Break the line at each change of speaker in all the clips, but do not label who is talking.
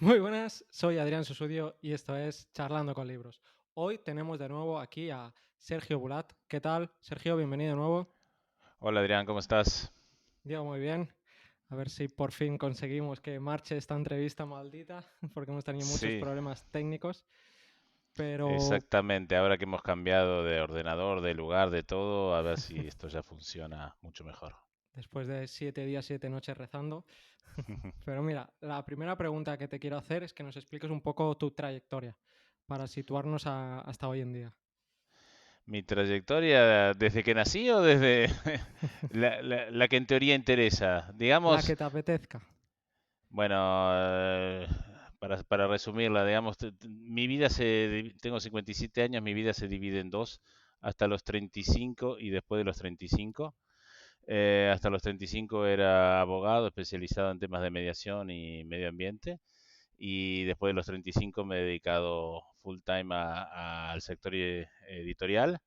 Muy buenas, soy Adrián Susudio y esto es Charlando con Libros. Hoy tenemos de nuevo aquí a Sergio Bulat. ¿Qué tal, Sergio? Bienvenido de nuevo.
Hola Adrián, ¿cómo estás?
Diego, muy bien. A ver si por fin conseguimos que marche esta entrevista maldita, porque hemos tenido muchos
Sí,
problemas técnicos. Pero
exactamente. Ahora que hemos cambiado de ordenador, de lugar, de todo, a ver si esto ya funciona mucho mejor.
después de 7 días, 7 noches rezando. Pero mira, la primera pregunta que te quiero hacer es que nos expliques un poco tu trayectoria para situarnos hasta hoy en día.
¿Mi trayectoria desde que nací o desde la que en teoría interesa?
La
Digamos,
que te apetezca.
bueno, para resumirla, digamos, mi vida tengo 57 años, mi vida se divide en dos, hasta los 35 y después de los 35. Hasta los 35 era abogado especializado en temas de mediación y medio ambiente. Y después de los 35 me he dedicado full time al sector editorial,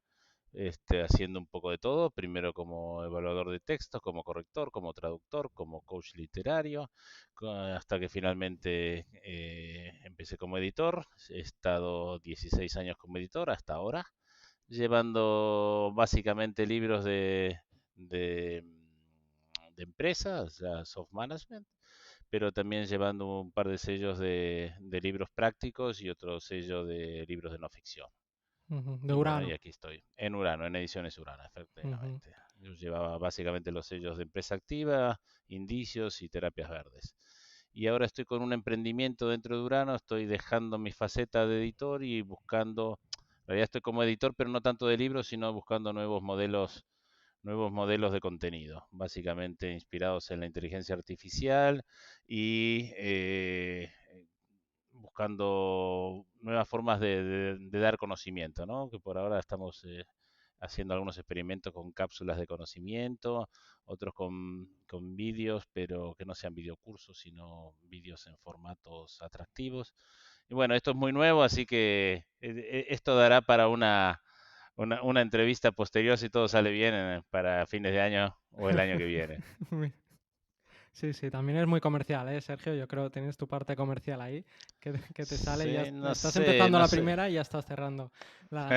haciendo un poco de todo, primero como evaluador de textos, como corrector, como traductor, como coach literario, hasta que finalmente empecé como editor. He estado 16 años como editor hasta ahora, llevando básicamente libros de, de empresas, o sea, soft management, pero también llevando un par de sellos de libros prácticos y otro sello de libros de no ficción.
Ujú, de
Y bueno, y
Urano.
aquí estoy, en Urano, en Ediciones Urano,
Ujú.
efectivamente. Yo llevaba básicamente los sellos de empresa activa, indicios y terapias verdes. Y ahora estoy con un emprendimiento dentro de Urano, estoy dejando mi faceta de editor y buscando, en realidad estoy como editor, pero no tanto de libros, sino buscando nuevos modelos de contenido, básicamente inspirados en la inteligencia artificial y buscando nuevas formas de dar conocimiento, ¿no? Que por ahora estamos haciendo algunos experimentos con cápsulas de conocimiento, otros con vídeos, pero que no sean videocursos, sino vídeos en formatos atractivos. Y bueno, esto es muy nuevo, así que esto dará para una entrevista posterior si todo sale bien para fines de año o el año que viene.
Sí, sí, también es muy comercial, ¿eh, Sergio? Yo creo que tienes tu parte comercial ahí, que te sale y ya
Sí, no
estás
sé,
empezando
no
la
sé.
primera y ya estás cerrando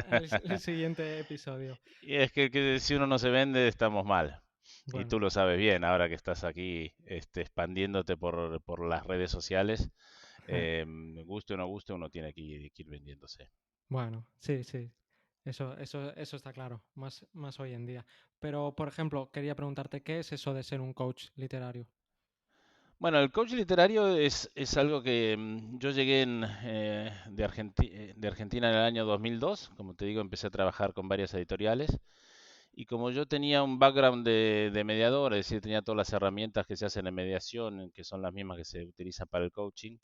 el siguiente episodio.
Y es que si uno no se vende, estamos mal. Y
Bueno,
tú lo sabes bien, ahora que estás aquí expandiéndote por las redes sociales, guste o no guste, uno tiene que ir vendiéndose.
bueno, sí, sí. Eso está claro, más hoy en día. Pero, por ejemplo, quería preguntarte, ¿qué es eso de ser un coach literario?
Bueno, el coach literario es algo que yo llegué de Argentina en el año 2002. Como te digo, empecé a trabajar con varias editoriales. Y como yo tenía un background de mediador, es decir, tenía todas las herramientas que se hacen en mediación, que son las mismas que se utilizan para el coaching,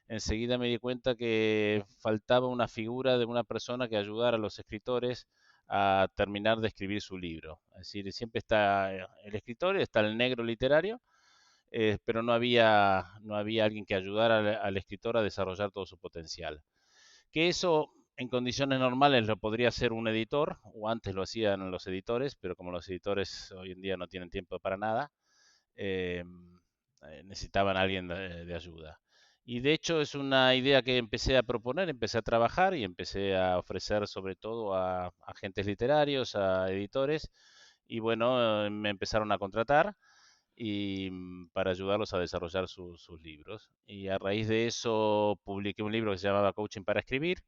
enseguida me di cuenta que faltaba una figura de una persona que ayudara a los escritores a terminar de escribir su libro. Es decir, siempre está el escritor, está el negro literario, pero no había alguien que ayudara al escritor a desarrollar todo su potencial. Que eso en condiciones normales lo podría hacer un editor, o antes lo hacían los editores, pero como los editores hoy en día no tienen tiempo para nada, eh, necesitaban a alguien de ayuda. Y de hecho es una idea que empecé a proponer, empecé a trabajar y empecé a ofrecer sobre todo a agentes literarios, a editores, y bueno, me empezaron a contratar y para ayudarlos a desarrollar sus libros. Y a raíz de eso publiqué un libro que se llamaba Coaching para Escribir,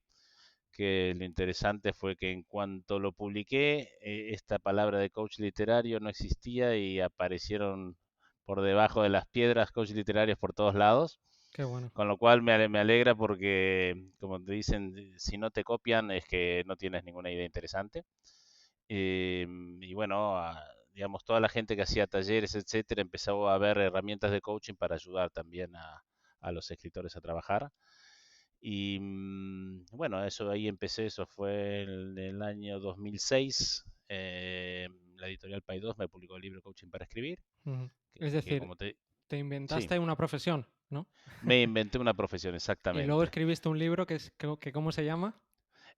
que lo interesante fue que en cuanto lo publiqué, esta palabra de coach literario no existía y aparecieron por debajo de las piedras coach literarios por todos lados,
Qué bueno.
con lo cual me alegra porque, como te dicen, si no te copian es que no tienes ninguna idea interesante. Y bueno, digamos, toda la gente que hacía talleres, etcétera, empezó a ver herramientas de coaching para ayudar también a los escritores a trabajar. Y bueno, eso ahí empecé, eso fue en el año 2006. La editorial Paidós me publicó el libro Coaching para Escribir,
Ujú. Es
que
decir,
como te...
te
Sí,
inventaste una profesión, ¿no?
me inventé una profesión,
Y luego
exactamente.
escribiste un libro que ¿cómo se llama?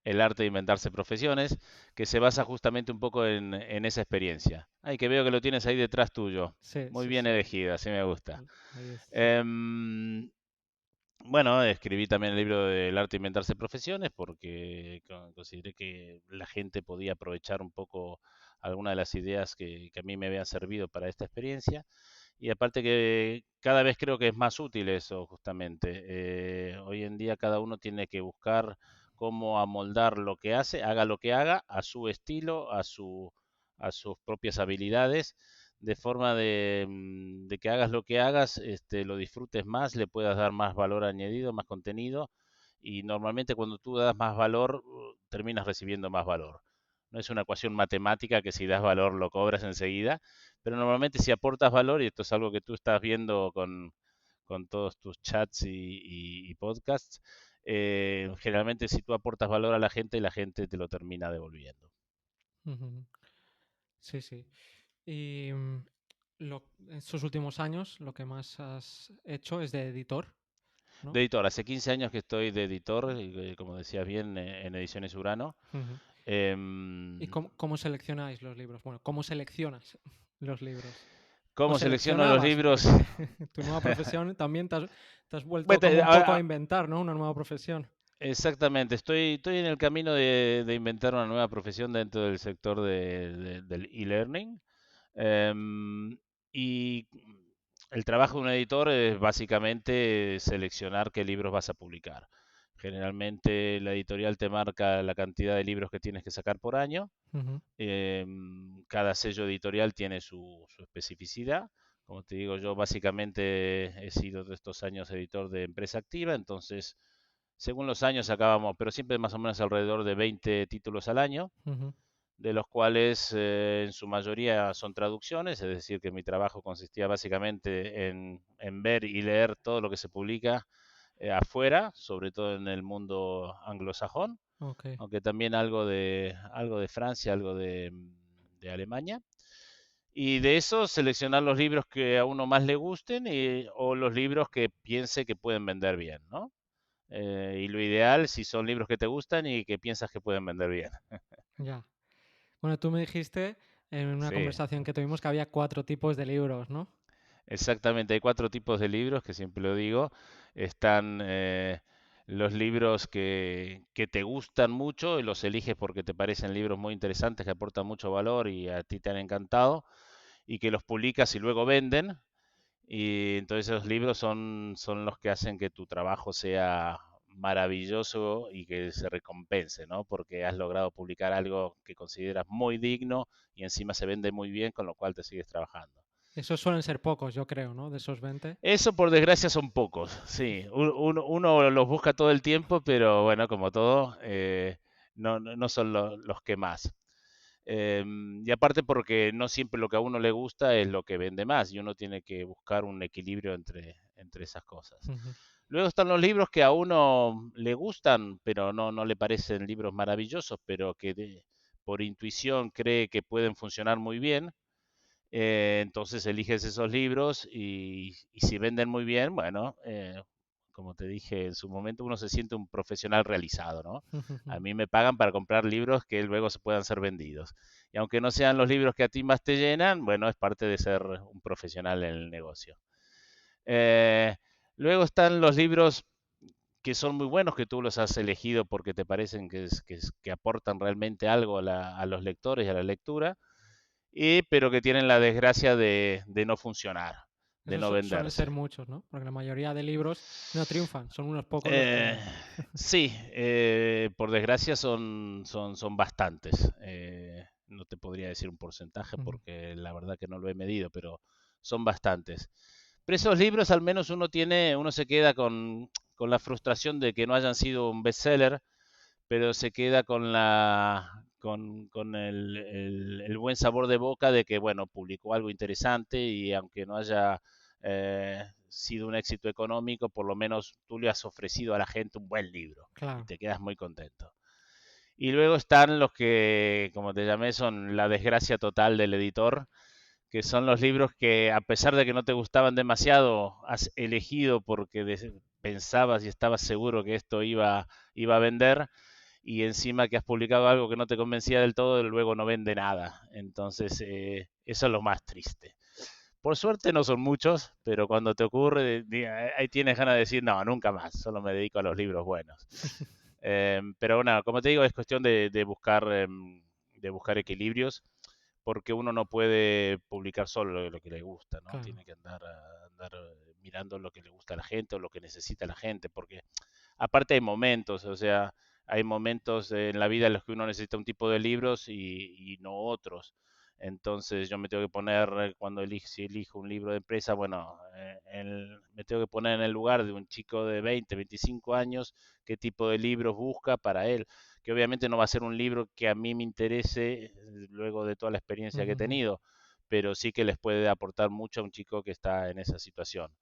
El arte de inventarse profesiones, que se basa justamente un poco en esa experiencia. Ay, que veo que lo tienes ahí detrás tuyo.
Sí,
Muy
sí,
bien
sí.
elegido, así me gusta.
Ahí está.
Em, Bueno, escribí también el libro del arte de inventarse profesiones porque consideré que la gente podía aprovechar un poco algunas de las ideas que a mí me habían servido para esta experiencia. Y aparte que cada vez creo que es más útil eso, justamente. Hoy en día cada uno tiene que buscar cómo amoldar lo que hace, haga lo que haga, a su estilo, a sus propias habilidades, de forma de que hagas lo que hagas, lo disfrutes más, le puedas dar más valor añadido, más contenido, y normalmente cuando tú das más valor, terminas recibiendo más valor. No es una ecuación matemática que si das valor lo cobras enseguida, pero normalmente si aportas valor, y esto es algo que tú estás viendo con todos tus chats y podcasts, generalmente si tú aportas valor a la gente te lo termina devolviendo.
Ujú. Sí, sí. Y estos últimos años lo que más has hecho es de editor,
De
¿no?
editor, hace 15 años que estoy de editor, como decías bien, en Ediciones Urano.
Ujú. ¿Y
Em,
cómo seleccionáis los libros? Bueno, ¿cómo seleccionas los libros? ¿O
¿Cómo selecciono los
seleccionabas?
libros?
Porque tu nueva profesión también te has vuelto
Bueno,
como un poco a inventar, ¿no? Una nueva profesión.
exactamente, estoy en el camino de inventar una nueva profesión dentro del sector del e-learning. Em, y el trabajo de un editor es básicamente seleccionar qué libros vas a publicar. Generalmente la editorial te marca la cantidad de libros que tienes que sacar por año.
Ujú,
Cada sello editorial tiene su especificidad. Como te digo, yo básicamente he sido de estos años editor de empresa activa, entonces según los años sacábamos, pero siempre más o menos alrededor de 20 títulos al año,
ujú.
de los cuales en su mayoría son traducciones, es decir, que mi trabajo consistía básicamente en ver y leer todo lo que se publica afuera, sobre todo en el mundo anglosajón,
Ok,
aunque también algo de Francia, algo de Alemania. Y de eso seleccionar los libros que a uno más le gusten o los libros que piense que pueden vender bien, ¿no? Y lo ideal si son libros que te gustan y que piensas que pueden vender bien.
ya. Bueno, tú me dijiste en una
Sí,
conversación que tuvimos que había 4 tipos de libros, ¿no?
exactamente. Hay cuatro tipos de libros que siempre lo digo. Están los libros que te gustan mucho y los eliges porque te parecen libros muy interesantes que aportan mucho valor y a ti te han encantado y que los publicas y luego venden. Y entonces esos libros son los que hacen que tu trabajo sea maravilloso y que se recompense, ¿no? Porque has logrado publicar algo que consideras muy digno y encima se vende muy bien, con lo cual te sigues trabajando.
Esos suelen ser pocos, yo creo, ¿no? De esos 20.
Eso por desgracia son pocos, sí. Uno los busca todo el tiempo, pero bueno, como todo, no son los que más. Y aparte porque no siempre lo que a uno le gusta es lo que vende más y uno tiene que buscar un equilibrio entre esas cosas.
Ujú.
Luego están los libros que a uno le gustan, pero no le parecen libros maravillosos, pero que por intuición cree que pueden funcionar muy bien. Entonces eliges esos libros y si venden muy bien, bueno, como te dije en su momento, uno se siente un profesional realizado, ¿no? A mí me pagan para comprar libros que luego se puedan ser vendidos. Y aunque no sean los libros que a ti más te llenan, bueno, es parte de ser un profesional en el negocio. Eh, Luego están los libros que son muy buenos, que tú los has elegido porque te parecen que aportan realmente algo a los lectores y a la lectura pero que tienen la desgracia de no funcionar, de
Esos
no
suelen ser
venderse.
muchos, ¿no? Porque la mayoría de libros no triunfan, son unos pocos los
Eh,
que...
sí, por desgracia son bastantes. No te podría decir un porcentaje
Ujú.
porque la verdad que no lo he medido, pero son bastantes. Pero esos libros al menos uno se queda con la frustración de que no hayan sido un bestseller, pero se queda con el buen sabor de boca de que, bueno, publicó algo interesante y aunque no haya sido un éxito económico, por lo menos tú le has ofrecido a la gente un buen libro y
Claro.
te quedas muy contento. Y luego están los que, como te llamé, son la desgracia total del editor, que son los libros que a pesar de que no te gustaban demasiado, has elegido porque pensabas y estabas seguro que esto iba a vender y encima que has publicado algo que no te convencía del todo, luego no vende nada. Entonces, eso es lo más triste. Por suerte no son muchos, pero cuando te ocurre, ahí tienes ganas de decir, no, nunca más, solo me dedico a los libros buenos. Pero bueno, como te digo, es cuestión de buscar equilibrios, porque uno no puede publicar solo lo que le gusta, ¿no?
Claro.
Tiene que andar mirando lo que le gusta a la gente o lo que necesita la gente, porque aparte hay momentos, o sea, hay momentos en la vida en los que uno necesita un tipo de libros y no otros. Entonces yo me tengo que poner, cuando si elijo un libro de empresa, bueno, me tengo que poner en el lugar de un chico de 20, 25 años, qué tipo de libros busca para él, que obviamente no va a ser un libro que a mí me interese luego de toda la experiencia que he
Ujú.
tenido, pero sí que les puede aportar mucho a un chico que está en esa situación.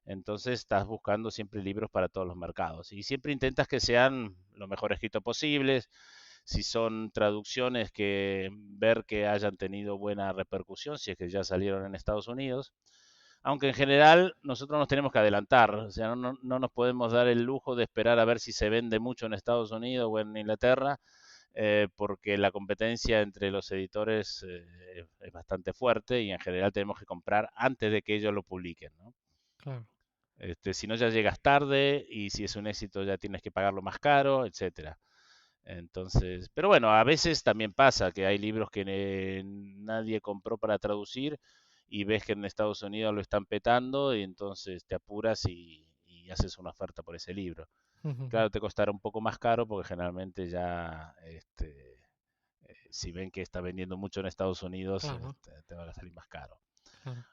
Entonces estás buscando siempre libros para todos los mercados y siempre intentas que sean lo mejor escrito posibles. Si son traducciones, que ver que hayan tenido buena repercusión, si es que ya salieron en Estados Unidos. Aunque en general nosotros nos tenemos que adelantar, o sea, no nos podemos dar el lujo de esperar a ver si se vende mucho en Estados Unidos o en Inglaterra, porque la competencia entre los editores es bastante fuerte y en general tenemos que comprar antes de que ellos lo publiquen, ¿no?
Claro.
Si no, ya llegas tarde y si es un éxito ya tienes que pagarlo más caro, etcétera. Entonces, pero bueno, a veces también pasa que hay libros que nadie compró para traducir y ves que en Estados Unidos lo están petando y entonces te apuras y haces una oferta por ese libro.
Ujú.
Claro, te costará un poco más caro porque generalmente ya, si ven que está vendiendo mucho en Estados Unidos,
Claro,
te va a salir más caro.
claro.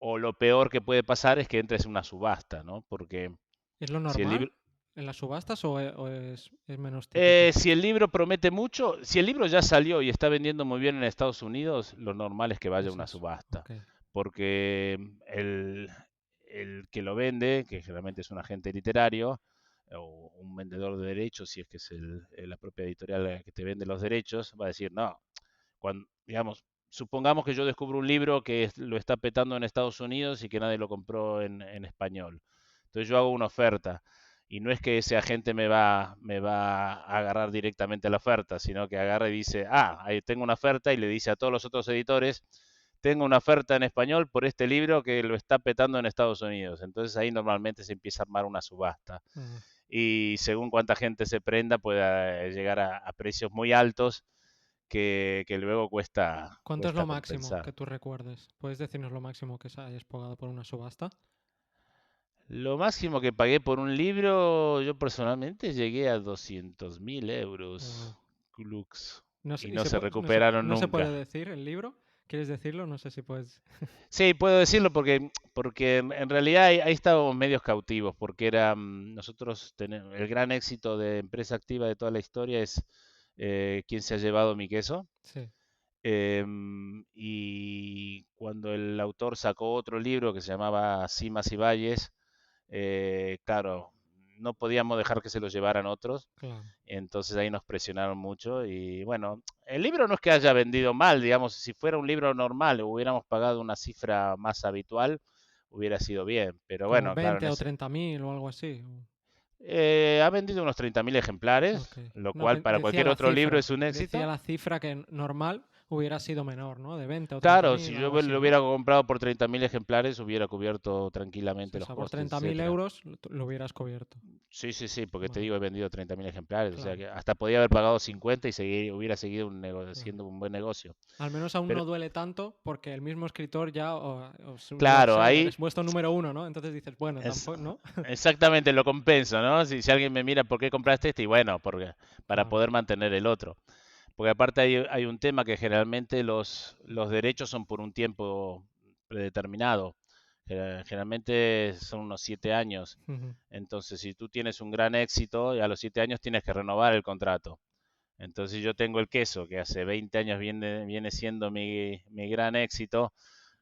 O lo peor que puede pasar es que entres en una subasta, ¿no? Porque
¿Es lo
si el
normal
libro,
en las subastas o es menos típico?
si el libro promete mucho, si el libro ya salió y está vendiendo muy bien en Estados Unidos, lo normal es que vaya a
Es
una
eso.
subasta,
Ok.
porque el que lo vende, que generalmente es un agente literario o un vendedor de derechos, si es que es la propia editorial que te vende los derechos, va a decir, no, cuando, digamos, supongamos que yo descubro un libro que lo está petando en Estados Unidos y que nadie lo compró en español. Entonces yo hago una oferta y no es que ese agente me va a agarrar directamente la oferta, sino que agarra y dice, ahí tengo una oferta y le dice a todos los otros editores, tengo una oferta en español por este libro que lo está petando en Estados Unidos. Entonces ahí normalmente se empieza a armar una subasta.
Mm.
Y según cuánta gente se prenda, puede llegar a precios muy altos que luego
¿Cuánto es
cuesta
lo máximo que
compensar.
tú recuerdes? ¿Puedes decirnos lo máximo que hayas pagado por una subasta?
Lo máximo que pagué por un libro, yo personalmente llegué a 200.000 euros,
Wow.
Lux,
No se,
y
y
no
se
se
pu-
recuperaron
no se puede
nunca.
decir el libro. ¿Quieres decirlo? No sé si puedes.
Sí, puedo decirlo porque en realidad ahí estábamos medios cautivos, porque nosotros tenemos el gran éxito de Empresa Activa de toda la historia es ¿Quién se ha llevado mi queso?
Sí,
Y cuando el autor sacó otro libro que se llamaba Cimas y Valles, claro, no podíamos dejar que se lo llevaran otros,
claro.
entonces ahí nos presionaron mucho y bueno, el libro no es que haya vendido mal, digamos, si fuera un libro normal, hubiéramos pagado una cifra más habitual, hubiera sido bien, pero
Como
bueno, claro,
20 o 30.000 o algo así.
ha vendido unos 30.000 ejemplares,
Ok.
lo
No,
cual para
decía
cualquier
la
otro libro
cifra.
es un
Decía
éxito.
la cifra que normal hubiera sido menor, ¿no? De 20 o treinta
Claro, si
mil,
yo
algo así,
lo
¿no?
hubiera comprado por 30.000 ejemplares, hubiera cubierto
Sí,
tranquilamente
o
los
sea, por
costes,
30.000
etcétera.
euros lo hubieras cubierto.
Sí, sí, sí, porque te
Vale,
digo, he vendido 30.000 ejemplares, o sea
claro,
que hasta podía haber pagado 50 y hubiera seguido
claro.
siendo un buen negocio.
Al menos aún
Pero
no duele tanto porque el mismo escritor ya, yo lo
claro,
sé,
ahí
eres vuestro número uno, ¿no? Entonces dices, bueno,
es
tampoco, ¿no?
exactamente lo compenso, ¿no? Si alguien me mira, ¿por qué compraste este? Y bueno, para
Claro.
poder mantener el otro. Porque aparte hay un tema que generalmente los derechos son por un tiempo predeterminado. Generalmente son unos 7 años.
Ujú.
Entonces, si tú tienes un gran éxito, y a los 7 años tienes que renovar el contrato. Entonces, yo tengo el queso, que hace 20 años viene siendo mi gran éxito.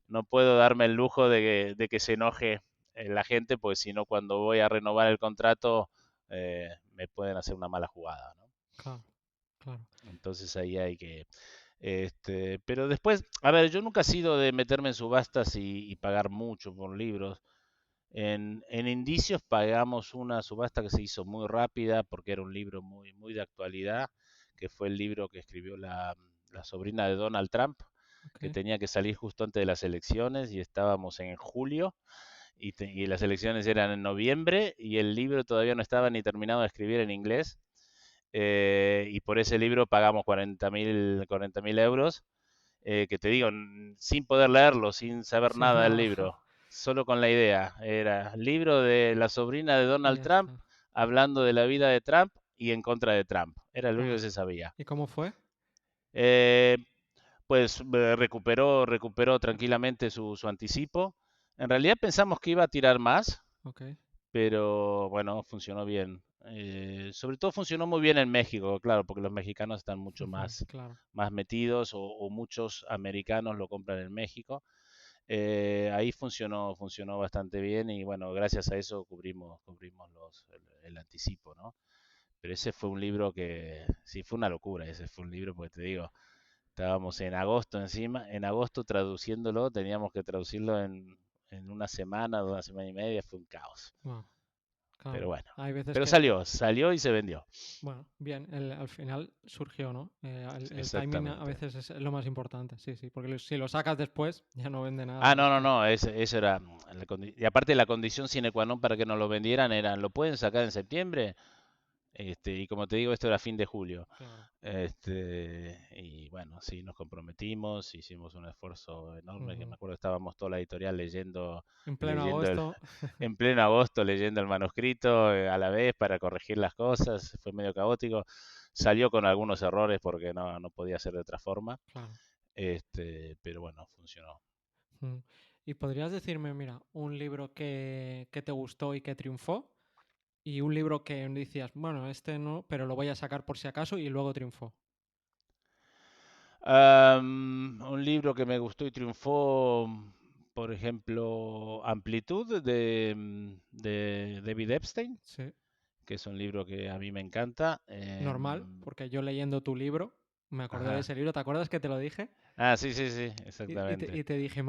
No puedo darme el lujo de que se enoje la gente, pues si no, cuando voy a renovar el contrato, me pueden hacer una mala jugada, ¿no?
Claro, claro.
Entonces ahí hay que, pero después, a ver, yo nunca he sido de meterme en subastas y pagar mucho por libros. En Indicios pagamos una subasta que se hizo muy rápida porque era un libro muy de actualidad, que fue el libro que escribió la sobrina de Donald Trump. que
ok.
tenía que salir justo antes de las elecciones y estábamos en julio y las elecciones eran en noviembre y el libro todavía no estaba ni terminado de escribir en inglés. Y por ese libro pagamos 40.000 euros, que te digo, sin poder leerlo, sin saber
Sin
nada del
nada.
libro, solo con la idea. Era libro de la sobrina de
Y
Donald
ya
Trump,
está.
hablando de la vida de Trump y en contra de Trump. Era lo único
Buah.
que se sabía.
¿Y cómo fue?
Eh, pues recuperó tranquilamente su anticipo. En realidad pensamos que iba a tirar más,
Ok.
pero bueno, funcionó bien. Sobre todo funcionó muy bien en México, claro, porque los mexicanos están mucho
Ujú,
más,
claro.
más metidos o muchos americanos lo compran en México. Ahí funcionó bastante bien y bueno, gracias a eso cubrimos el anticipo, ¿no? Pero ese fue un libro que, sí, fue una locura, ese fue un libro, porque te digo, estábamos en agosto encima, en agosto traduciéndolo, teníamos que traducirlo en una semana y media, fue un caos.
Wow,
Pero
claro.
bueno,
Hay veces
pero
que,
salió y se vendió.
bueno, bien, al final surgió, ¿no? El timing a
Exactamente.
veces es lo más importante, sí, sí, porque si lo sacas después ya no vende nada
Ah, no, no,
después.
no, eso era y aparte la condición sine qua non para que nos lo vendieran era, ¿lo pueden sacar en septiembre? Y como te digo, esto era fin de julio.
Claro.
Y bueno, sí, nos comprometimos, hicimos un esfuerzo enorme, que me
Ujú.
acuerdo que estábamos toda la editorial leyendo,
En pleno
leyendo el,
agosto.
en pleno agosto, leyendo el manuscrito a la vez para corregir las cosas, fue medio caótico. Salió con algunos errores porque no podía ser de otra forma,
Claro.
pero bueno, funcionó.
Mm. ¿Y podrías decirme, mira, un libro que te gustó y que triunfó? Y un libro que decías, bueno, este no, pero lo voy a sacar por si acaso y luego triunfó.
Un libro que me gustó y triunfó, por ejemplo, Amplitud de David Epstein,
Sí.
que es un libro que a mí me encanta.
Normal, porque yo leyendo tu libro, me acordé de
Ajá.
ese libro, ¿te acuerdas que te lo dije?
Ah, sí, sí, sí,
Y te,
exactamente.
y te dije,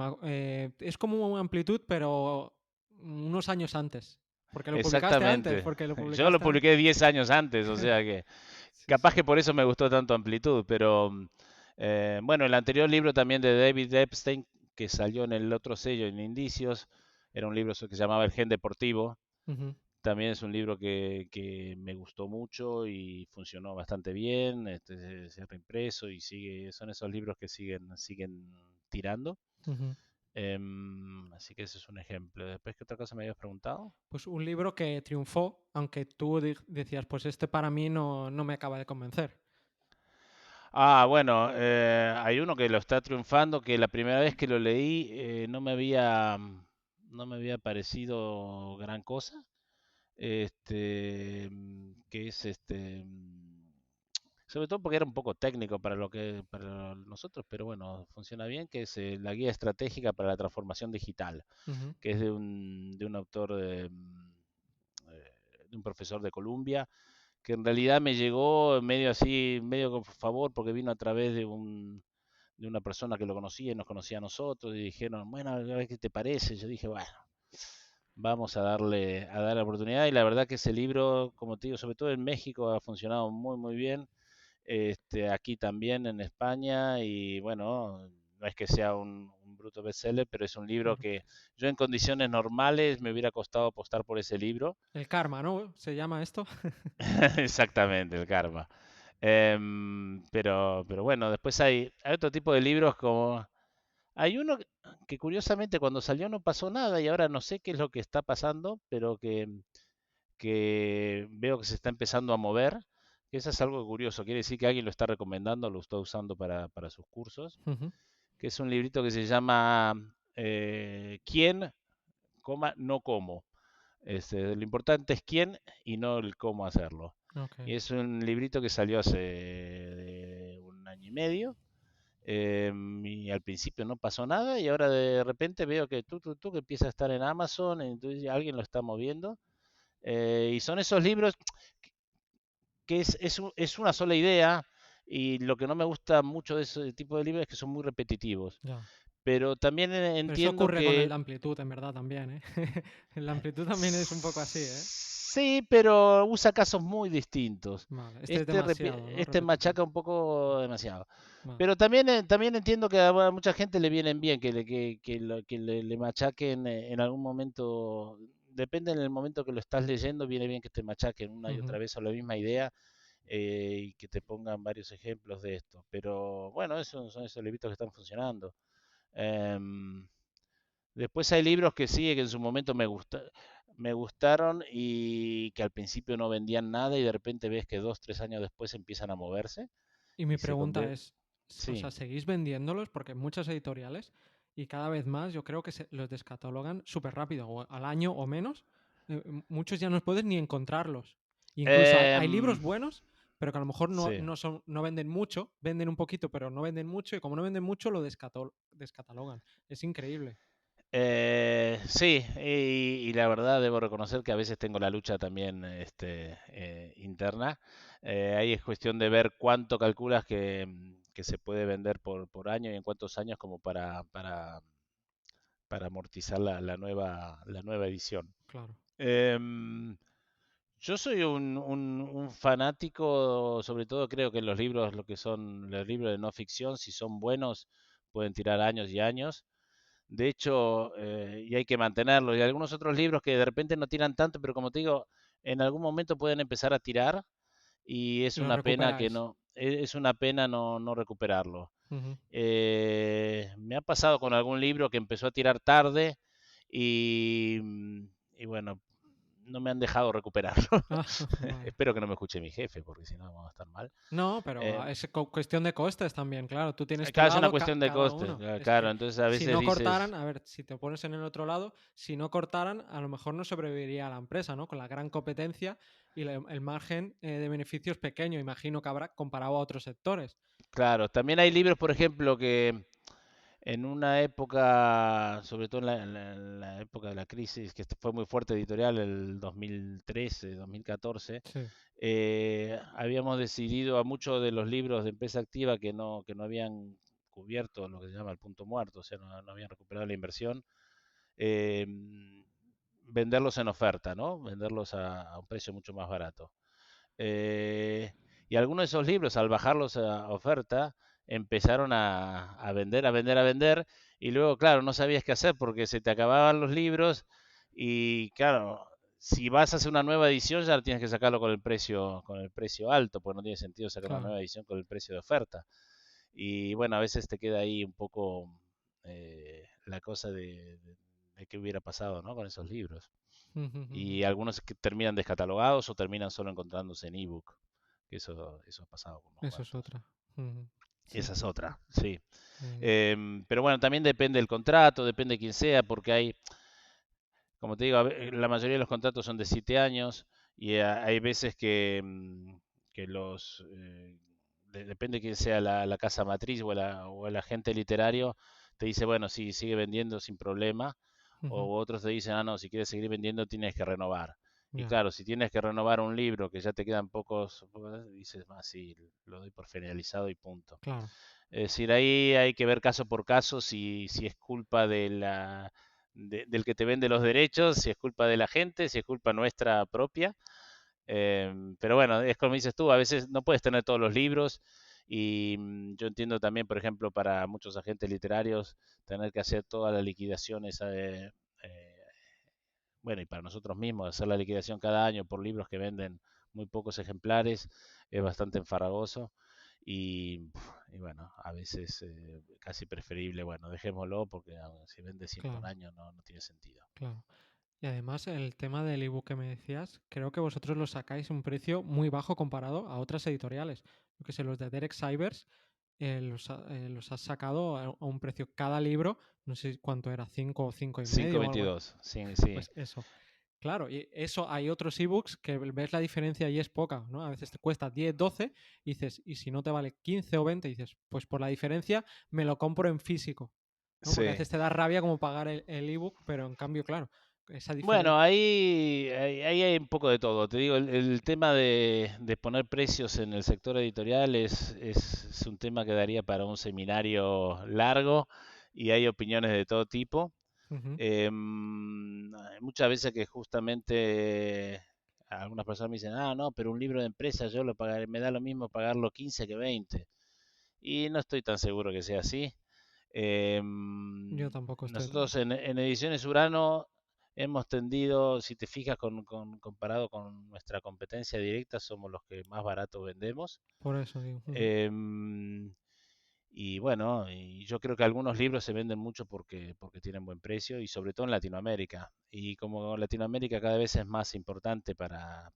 es como una amplitud, pero unos años antes. Porque lo publicaste antes,
Exactamente.
porque lo
Yo lo
publicaste antes.
publiqué 10 años antes, o sea que
Sí,
capaz
sí.
que por eso me gustó tanto Amplitud, pero bueno, el anterior libro también de David Epstein, que salió en el otro sello, en Indicios, era un libro que se llamaba El Gen Deportivo.
Ujú,
También es un libro que me gustó mucho y funcionó bastante bien, se reimpreso y son esos libros que siguen tirando.
ujú.
Así que ese es un ejemplo. Después, ¿qué otra cosa me habías preguntado?
Pues un libro que triunfó, aunque tú decías, pues este para mí no me acaba de convencer.
Ah, bueno, hay uno que lo está triunfando, que la primera vez que lo leí no me había parecido gran cosa. Que es sobre todo porque era un poco técnico para nosotros, pero bueno, funciona bien, que es la guía estratégica para la transformación digital,
Ujú,
que es de un autor de un profesor de Columbia, que en realidad me llegó medio así, medio por favor, porque vino a través de una persona que lo conocía y nos conocía a nosotros y dijeron, bueno, a ver qué te parece. Yo dije, bueno, vamos a dar la oportunidad y la verdad que ese libro, como te digo, sobre todo en México ha funcionado muy muy bien, aquí también en España y bueno, no es que sea un bruto bestseller, pero es un libro
claro.
que yo en condiciones normales me hubiera costado apostar por ese libro.
El karma, ¿no? ¿Se llama esto?
Exactamente, el karma. Pero bueno, después hay otro tipo de libros como... Hay uno que curiosamente cuando salió no pasó nada y ahora no sé qué es lo que está pasando, pero que veo que se está empezando a mover. Eso es algo curioso, quiere decir que alguien lo está recomendando, lo está usando para sus cursos,
Ujú,
que es un librito que se llama ¿Quién, no cómo? Lo importante es quién y no el cómo hacerlo.
ok.
Y es un librito que salió hace un año y medio. Y al principio no pasó nada y ahora de repente veo que tú que empieza a estar en Amazon, entonces alguien lo está moviendo. Y son esos libros que es una sola idea y lo que no me gusta mucho de ese tipo de libros es que son muy repetitivos.
Ya.
Pero también
Pero eso
entiendo
ocurre con el
que
de amplitud, en verdad, también, ¿eh? El de amplitud también es un poco así, ¿eh?
Sí, pero usa casos muy distintos.
Vale, este es demasiado, ¿no?
Este
Repetitivo.
machaca un poco demasiado.
Vale.
Pero también, también entiendo que a mucha gente le vienen bien que le machaquen en algún momento. Depende en el momento que lo estás leyendo, viene bien que te machaquen una y otra
Ujú.
vez a la misma idea y que te pongan varios ejemplos de esto. Pero bueno, son esos libritos que están funcionando. Em, Después hay libros que sí, que en su momento me gustaron y que al principio no vendían nada y de repente ves que 2, 3 años después empiezan a moverse
Y mi
y se
pregunta
convierte.
es, o
Sí.
sea, ¿seguís vendiéndolos? Porque muchas editoriales y cada vez más yo creo que los descatalogan súper rápido, o al año o menos. Muchos ya no puedes ni encontrarlos. Incluso hay
Em,
libros buenos, pero que a lo mejor
sí.
no venden mucho, venden un poquito, pero no venden mucho, y como no venden mucho, lo descatalogan. Es increíble.
Sí, y la verdad debo reconocer que a veces tengo la lucha también interna. Ahí es cuestión de ver cuánto calculas que se puede vender por año y en cuántos años como para amortizar la nueva edición.
Claro.
Em, yo soy un fanático, sobre todo creo que los libros, lo que son los libros de no ficción, si son buenos, pueden tirar años y años. De hecho, y hay que mantenerlos. Y algunos otros libros que de repente no tiran tanto, pero como te digo, en algún momento pueden empezar a tirar y es
Y lo
una pena que
recuperáis.
no, es una pena no recuperarlo.
Ujú.
Me ha pasado con algún libro que empezó a tirar tarde y, y bueno, no me han dejado recuperarlo.
Ah, vale.
Espero que no me escuche mi jefe, porque si no vamos a estar mal.
No, pero
Eh,
es cuestión de costes también, claro. Tú tienes tu
claro, es una
lado,
cuestión de
cada
costes,
uno. Es
claro.
que
Entonces a
si
veces
no
dices,
cortaran, a ver, si te pones en el otro lado, si no cortaran, a lo mejor no sobreviviría la empresa, ¿no? Con la gran competencia y el margen de beneficios pequeño, imagino que habrá comparado a otros sectores.
claro, también hay libros, por ejemplo, que en una época, sobre todo en la época de la crisis, que fue muy fuerte editorial, el 2013, 2014,
Sí.
habíamos decidido a muchos de los libros de empresa activa que no habían cubierto lo que se llama el punto muerto, o sea, no habían recuperado la inversión, eh, venderlos en oferta, ¿no? Venderlos a un precio mucho más barato. Eh, y algunos de esos libros, al bajarlos a oferta, empezaron a vender, a vender, a vender, y luego, claro, no sabías qué hacer porque se te acababan los libros y, claro, si vas a hacer una nueva edición ya tienes que sacarlo con el precio alto, pues no tiene sentido sacar una
Claro.
nueva edición con el precio de oferta. Y bueno, a veces te queda ahí un poco la cosa de qué hubiera pasado, ¿no? Con esos libros
Ujú, ujú.
y algunos que terminan descatalogados o terminan solo encontrándose en ebook, que eso ha pasado con unos
Eso es
cuantos.
otra. Ujú. Sí.
Esa es otra, sí.
Eh,
Pero bueno, también depende del contrato, depende de quién sea, porque como te digo, la mayoría de los contratos son de 7 años y hay veces que depende de quién sea la casa matriz o el agente literario, te dice, bueno, sí, sigue vendiendo sin problema,
ujú.
o otros te dicen, ah, no, si quieres seguir vendiendo tienes que renovar. Y
Ya.
claro, si tienes que renovar un libro que ya te quedan pocos, dices, más, sí, lo doy por finalizado y punto.
Claro.
Es decir, ahí hay que ver caso por caso si es culpa del que te vende los derechos, si es culpa de la gente, si es culpa nuestra propia. Pero bueno, es como dices tú, a veces no puedes tener todos los libros y yo entiendo también, por ejemplo, para muchos agentes literarios, tener que hacer todas las liquidaciones, bueno, y para nosotros mismos, hacer la liquidación cada año por libros que venden muy pocos ejemplares, es bastante enfarragoso. Y bueno, a veces casi preferible, bueno, dejémoslo porque si vende 100 por
Claro.
año no tiene sentido.
Claro. Y además el tema del ebook que me decías, creo que vosotros lo sacáis a un precio muy bajo comparado a otras editoriales. Yo que sé, los de Derek Sivers los has sacado a un precio cada libro, no sé cuánto era, 5 o 5 y
cinco
medio o algo así.
veintidós sí, sí,
Pues eso. Claro, y eso hay otros ebooks que ves la diferencia y es poca, ¿no? A veces te cuesta 10 12 y dices, y si no te vale 15 o 20 dices, pues por la diferencia me lo compro en físico, ¿no? Porque a
sí.
veces te da rabia como pagar el ebook, pero en cambio, claro, esa
Bueno,
diferencia.
ahí hay un poco de todo. Te digo, el tema de poner precios en el sector editorial es un tema que daría para un seminario largo y hay opiniones de todo tipo. Hay muchas veces que justamente algunas personas me dicen, ah, no, pero un libro de empresa yo lo pagaré, me da lo mismo pagarlo 15 que 20. Y no estoy tan seguro que sea así.
Yo tampoco estoy.
Nosotros en Ediciones Urano hemos tendido, si te fijas, comparado con nuestra competencia directa, somos los que más barato vendemos.
Por eso digo.
Em, y bueno, y yo creo que algunos libros se venden mucho porque tienen buen precio y sobre todo en Latinoamérica. Y como Latinoamérica cada vez es más importante para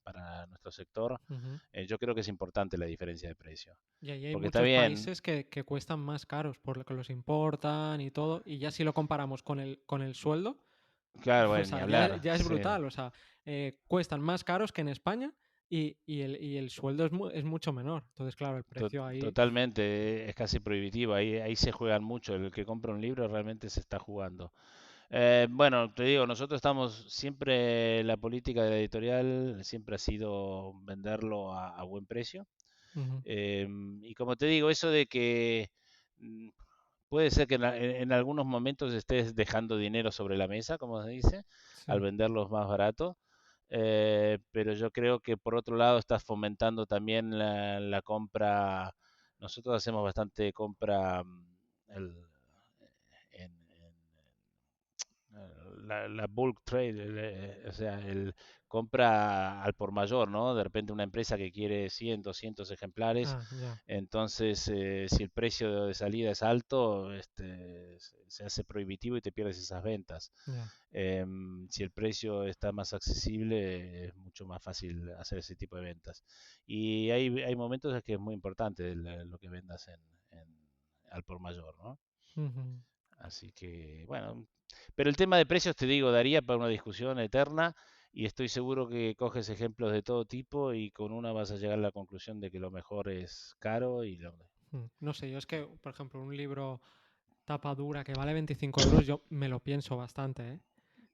nuestro sector,
Ujú.
yo creo que es importante la diferencia de precio.
Y ahí hay
Porque está
muchos
bien,
países que cuestan más caros por lo que los importan y todo. Y ya si lo comparamos con el sueldo,
claro,
o
bueno, ni
sea,
hablar,
ya es
sí.
brutal. O sea, cuestan más caros que en España y el sueldo es mucho menor. Entonces, claro, el precio ahí.
Totalmente, es casi prohibitivo. Ahí se juegan mucho. El que compra un libro realmente se está jugando. Bueno, te digo, nosotros estamos siempre, la política de la editorial siempre ha sido venderlo a buen precio.
Ujú.
Y como te digo, eso de que mm, puede ser que en algunos momentos estés dejando dinero sobre la mesa, como se dice, al
Sí.
venderlos más barato. Pero yo creo que por otro lado estás fomentando también la compra. Nosotros hacemos bastante compra el- en la bulk trade, o sea, el compra al por mayor, ¿no? De repente una empresa que quiere 100, 200 ejemplares,
Ah, ya,
entonces si el precio de salida es alto, se hace prohibitivo y te pierdes esas ventas.
ya.
Si el precio está más accesible, es mucho más fácil hacer ese tipo de ventas. Y hay momentos en que es muy importante lo que vendas al por mayor, ¿no?
Ujú.
Así que, bueno, pero el tema de precios, te digo, daría para una discusión eterna y estoy seguro que coges ejemplos de todo tipo y con una vas a llegar a la conclusión de que lo mejor es caro y lo...
No sé, yo es que, por ejemplo, un libro tapa dura que vale 25 euros, yo me lo pienso bastante, ¿eh?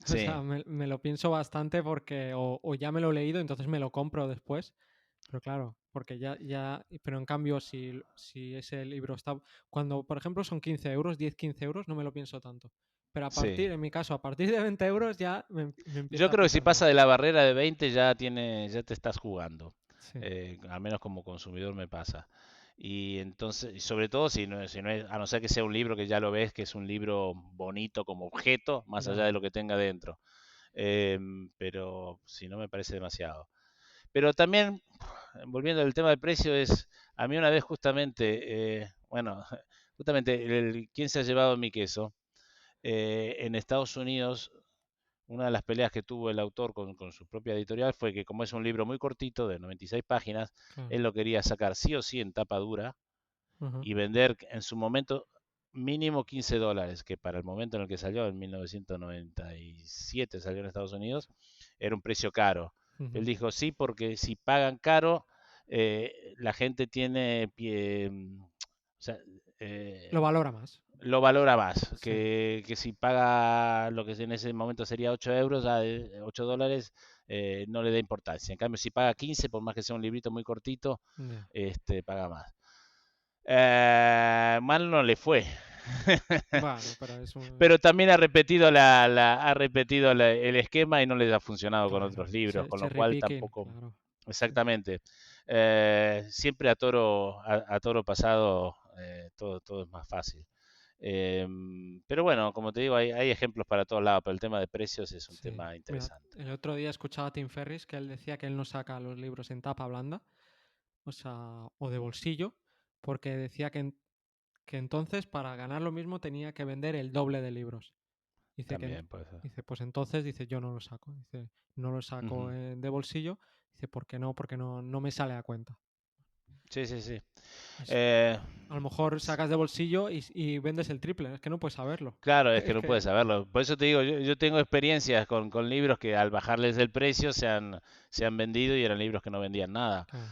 O sea,
Sí,
me lo pienso bastante porque o ya me lo he leído, entonces me lo compro después. Pero claro, porque pero en cambio, si ese libro está, cuando por ejemplo son 15 euros, 10 15 euros, no me lo pienso tanto. Pero
sí.
en mi caso, a partir de 20 euros ya me
Yo
empieza a
creo que si
picar
pasa
más.
de la barrera de 20 ya te estás jugando.
Sí,
Al menos como consumidor me pasa. Y entonces, y sobre todo si no es, a no ser que sea un libro que ya lo ves, que es un libro bonito como objeto, más allá de
ya.
lo que tenga dentro. Pero si no me parece demasiado. Pero también, volviendo al tema del precio, a mí una vez justamente, bueno, justamente ¿quién se ha llevado mi queso? En Estados Unidos una de las peleas que tuvo el autor con su propia editorial fue que como es un libro muy cortito, de 96 páginas,
Claro.
él lo quería sacar sí o sí en tapa dura
Ujú.
y vender en su momento mínimo $15, que para el momento en el que salió, en 1997 salió en Estados Unidos, era un precio caro. Él
Ujú.
dijo, sí, porque si pagan caro, la gente tiene pie, o sea,
Lo valora más.
lo valora más,
Sí.
que si paga lo que en ese momento sería 8 euros, $8, no le da importancia. En cambio, si paga 15, por más que sea un librito muy cortito,
Ya.
paga más. Mal no le fue.
Bueno, pero es un...
Pero también ha repetido el esquema y no les ha funcionado con
Claro.
otros libros, con lo
Cherry
cual
picking,
tampoco,
claro. Sí.
exactamente. Siempre a toro pasado, todo es más fácil. Pero bueno, como te digo, hay ejemplos para todos lados, pero el tema de precios es un
Sí.
tema
Mira,
interesante.
el otro día escuchaba a Tim Ferriss que él decía que él no saca los libros en tapa blanda, o sea, o de bolsillo, porque decía que entonces para ganar lo mismo tenía que vender el doble de libros. Dice
También puede ser.
dice, pues entonces dice, yo no lo saco. Dice, no lo saco
Ujú.
de bolsillo. Dice, ¿por qué no? Porque no me sale a cuenta.
Sí, sí, sí.
Es-
Eh,
a lo mejor sacas de bolsillo y vendes el triple. Es que no puedes saberlo.
claro, es que
Es
no puedes
que,
saberlo. Por eso te digo, yo tengo experiencias con libros que al bajarles el precio se han vendido y eran libros que no vendían nada.
claro,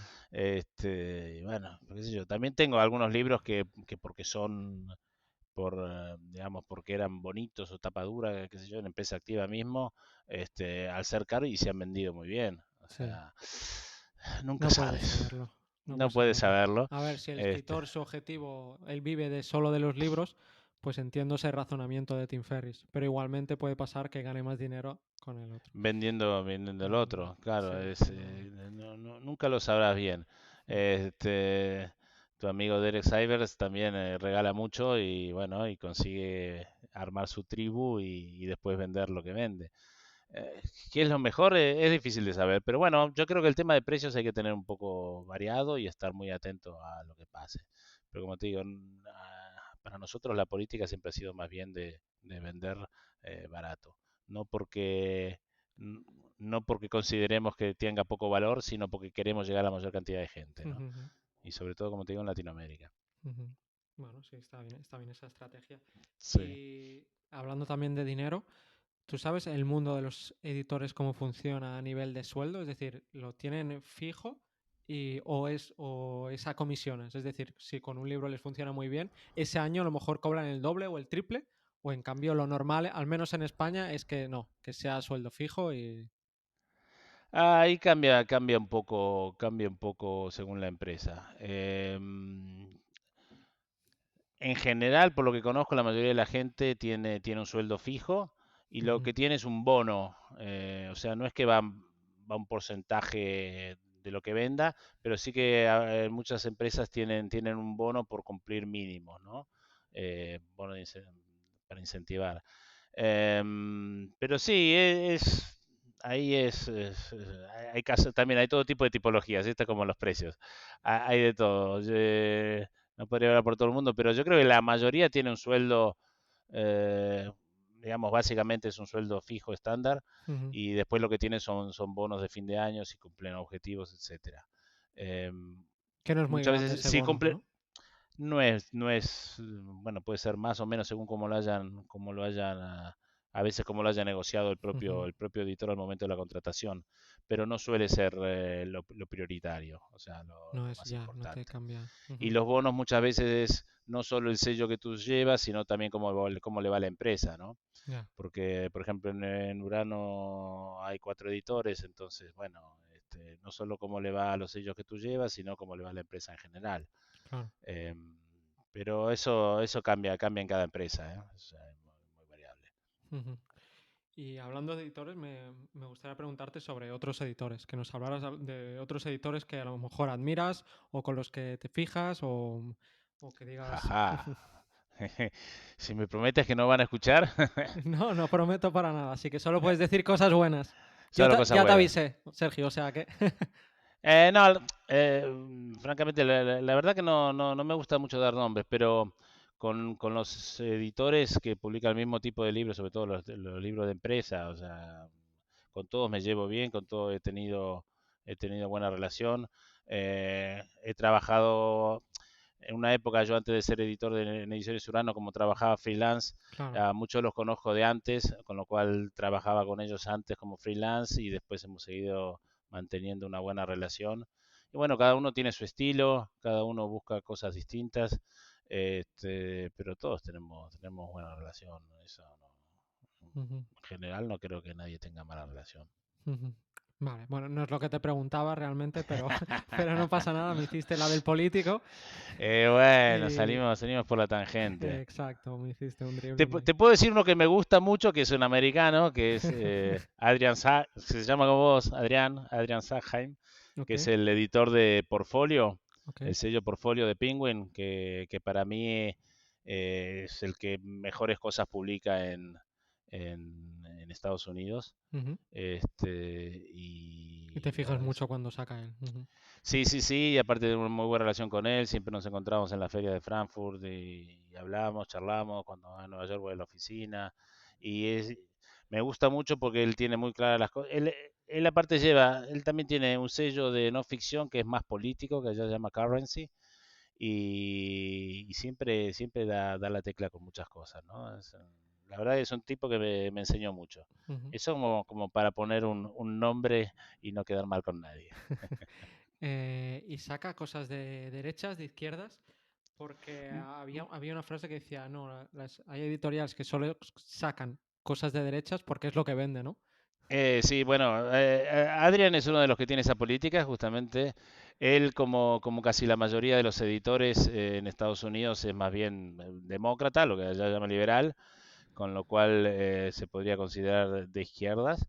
Y bueno, qué sé yo. También tengo algunos libros que porque digamos, porque eran bonitos o tapadura, qué sé yo, en empresa activa mismo, al ser caro y se han vendido muy bien. O
sí.
sea, nunca
No puedes
sabes.
saberlo. No
No
puedes
puedes
saberlo.
saberlo.
A ver, si el
Este,
escritor, su objetivo, él vive de solo de los libros, pues entiendo ese razonamiento de Tim Ferriss, pero igualmente puede pasar que gane más dinero con el otro.
vendiendo el
Vendiendo,
otro, claro,
sí,
nunca lo sabrás bien.
mm,
Este, tu amigo Derek Sivers también regala mucho y bueno, y consigue armar su tribu y después vender lo que vende. Eh, ¿Qué es lo mejor? Es difícil de saber, pero bueno, yo creo que el tema de precios hay que tener un poco variado y estar muy atento a lo que pase. Pero como te digo, para nosotros la política siempre ha sido más bien de vender barato, no porque n- no porque consideremos que tenga poco valor, sino porque queremos llegar a la mayor cantidad de gente, ¿no?
ujú,
Y sobre todo, como te digo, en Latinoamérica.
ujú. Bueno, sí, está bien esa estrategia.
Sí.
Y hablando también de dinero, ¿tú sabes el mundo de los editores cómo funciona a nivel de sueldo? Es decir, ¿lo tienen fijo o es a comisiones? Es decir, si con un libro les funciona muy bien, ese año a lo mejor cobran el doble o el triple, o en cambio lo normal, al menos en España, es que no, que sea sueldo fijo y...
Ahí cambia un poco según la empresa. En general, por lo que conozco, la mayoría de la gente tiene un sueldo fijo y lo
Ujú,
que tiene es un bono. O sea, no es que va un porcentaje de lo que venda, pero sí que muchas empresas tienen un bono por cumplir mínimos, ¿no? Bono para incentivar. Pero sí, ahí hay casos, también hay todo tipo de tipologías, ¿viste? Como los precios. Hay de todo. No podría hablar por todo el mundo, pero yo creo que la mayoría tiene un sueldo, eh, digamos, básicamente es un sueldo fijo estándar
ujú.
y después lo que tiene son bonos de fin de año si cumplen objetivos, etcétera. Em,
Que no es muy
Muchas
grande
veces
ese
si
bono,
cumple,
¿no?
bueno, puede ser más o menos según a veces como lo haya negociado
Ujú.
el propio editor al momento de la contratación, pero no suele ser lo prioritario, o sea,
No
lo
es
más
ya, no te
importante.
cambia.
Y
Ujú,
los bonos muchas veces es no solo el sello que tú llevas, sino también cómo le va a la empresa, ¿no?
ya,
Porque, por ejemplo, en Urano hay 4 editores, entonces, bueno, no solo cómo le va a los sellos que tú llevas, sino cómo le va a la empresa en general.
claro.
Em, pero eso cambia en cada empresa, ¿eh? O sea, es muy variable.
Ujú. Y hablando de editores, me gustaría preguntarte sobre otros editores, que nos hablaras de otros editores que a lo mejor admiras o con los que te fijas o que digas,
Jaja. Si me prometes que no van a escuchar,
no, no prometo para nada, así que solo puedes decir cosas buenas.
solo cosas
Ya te
buenas.
avisé, Sergio, o sea que...
No, francamente, la verdad que no me gusta mucho dar nombres, pero con los editores que publican el mismo tipo de libros, sobre todo los libros de empresa, o sea, con todos me llevo bien, con todos he tenido buena relación. He trabajado en una época, yo antes de ser editor en Ediciones Urano, como trabajaba freelance,
Claro.
a muchos los conozco de antes, con lo cual trabajaba con ellos antes como freelance y después hemos seguido manteniendo una buena relación. Y bueno, cada uno tiene su estilo, cada uno busca cosas distintas, pero todos tenemos buena relación. Eso
Ujú,
en general no creo que nadie tenga mala relación.
ujú. Vale, bueno, no es lo que te preguntaba realmente, pero, pero no pasa nada, me hiciste la del político
Bueno,
y...
salimos por la tangente.
Exacto, me hiciste un dribbling ahí.
Te puedo decir uno que me gusta mucho, que es un americano, que es se llama como vos, Adrian Sackheim,
Ok,
que es el editor de Portfolio,
ok.
el sello Portfolio de Penguin, que para mí es el que mejores cosas publica en Estados Unidos.
Ujú. Y te
Y la
fijas
verdad que
mucho cuando saca él. Ujú.
sí, sí, sí, y aparte de una muy buena relación con él, siempre nos encontramos en la feria de Frankfurt y hablamos, charlamos, cuando va a Nueva York voy a la oficina, y me gusta mucho porque él tiene muy claras las cosas. Él aparte él también tiene un sello de no ficción que es más político, que allá se llama Currency, y siempre da la tecla con muchas cosas, ¿no? La verdad que es un tipo que me enseñó mucho.
Ujú.
Eso como para poner un nombre y no quedar mal con nadie.
Y saca cosas de derechas, de izquierdas, porque había una frase que decía, no, hay editoriales que solo sacan cosas de derechas porque es lo que vende, ¿no?
Sí, bueno, Adrian es uno de los que tiene esa política, justamente. Él, como casi la mayoría de los editores en Estados Unidos, es más bien demócrata, lo que allá llama liberal, con lo cual se podría considerar de izquierdas.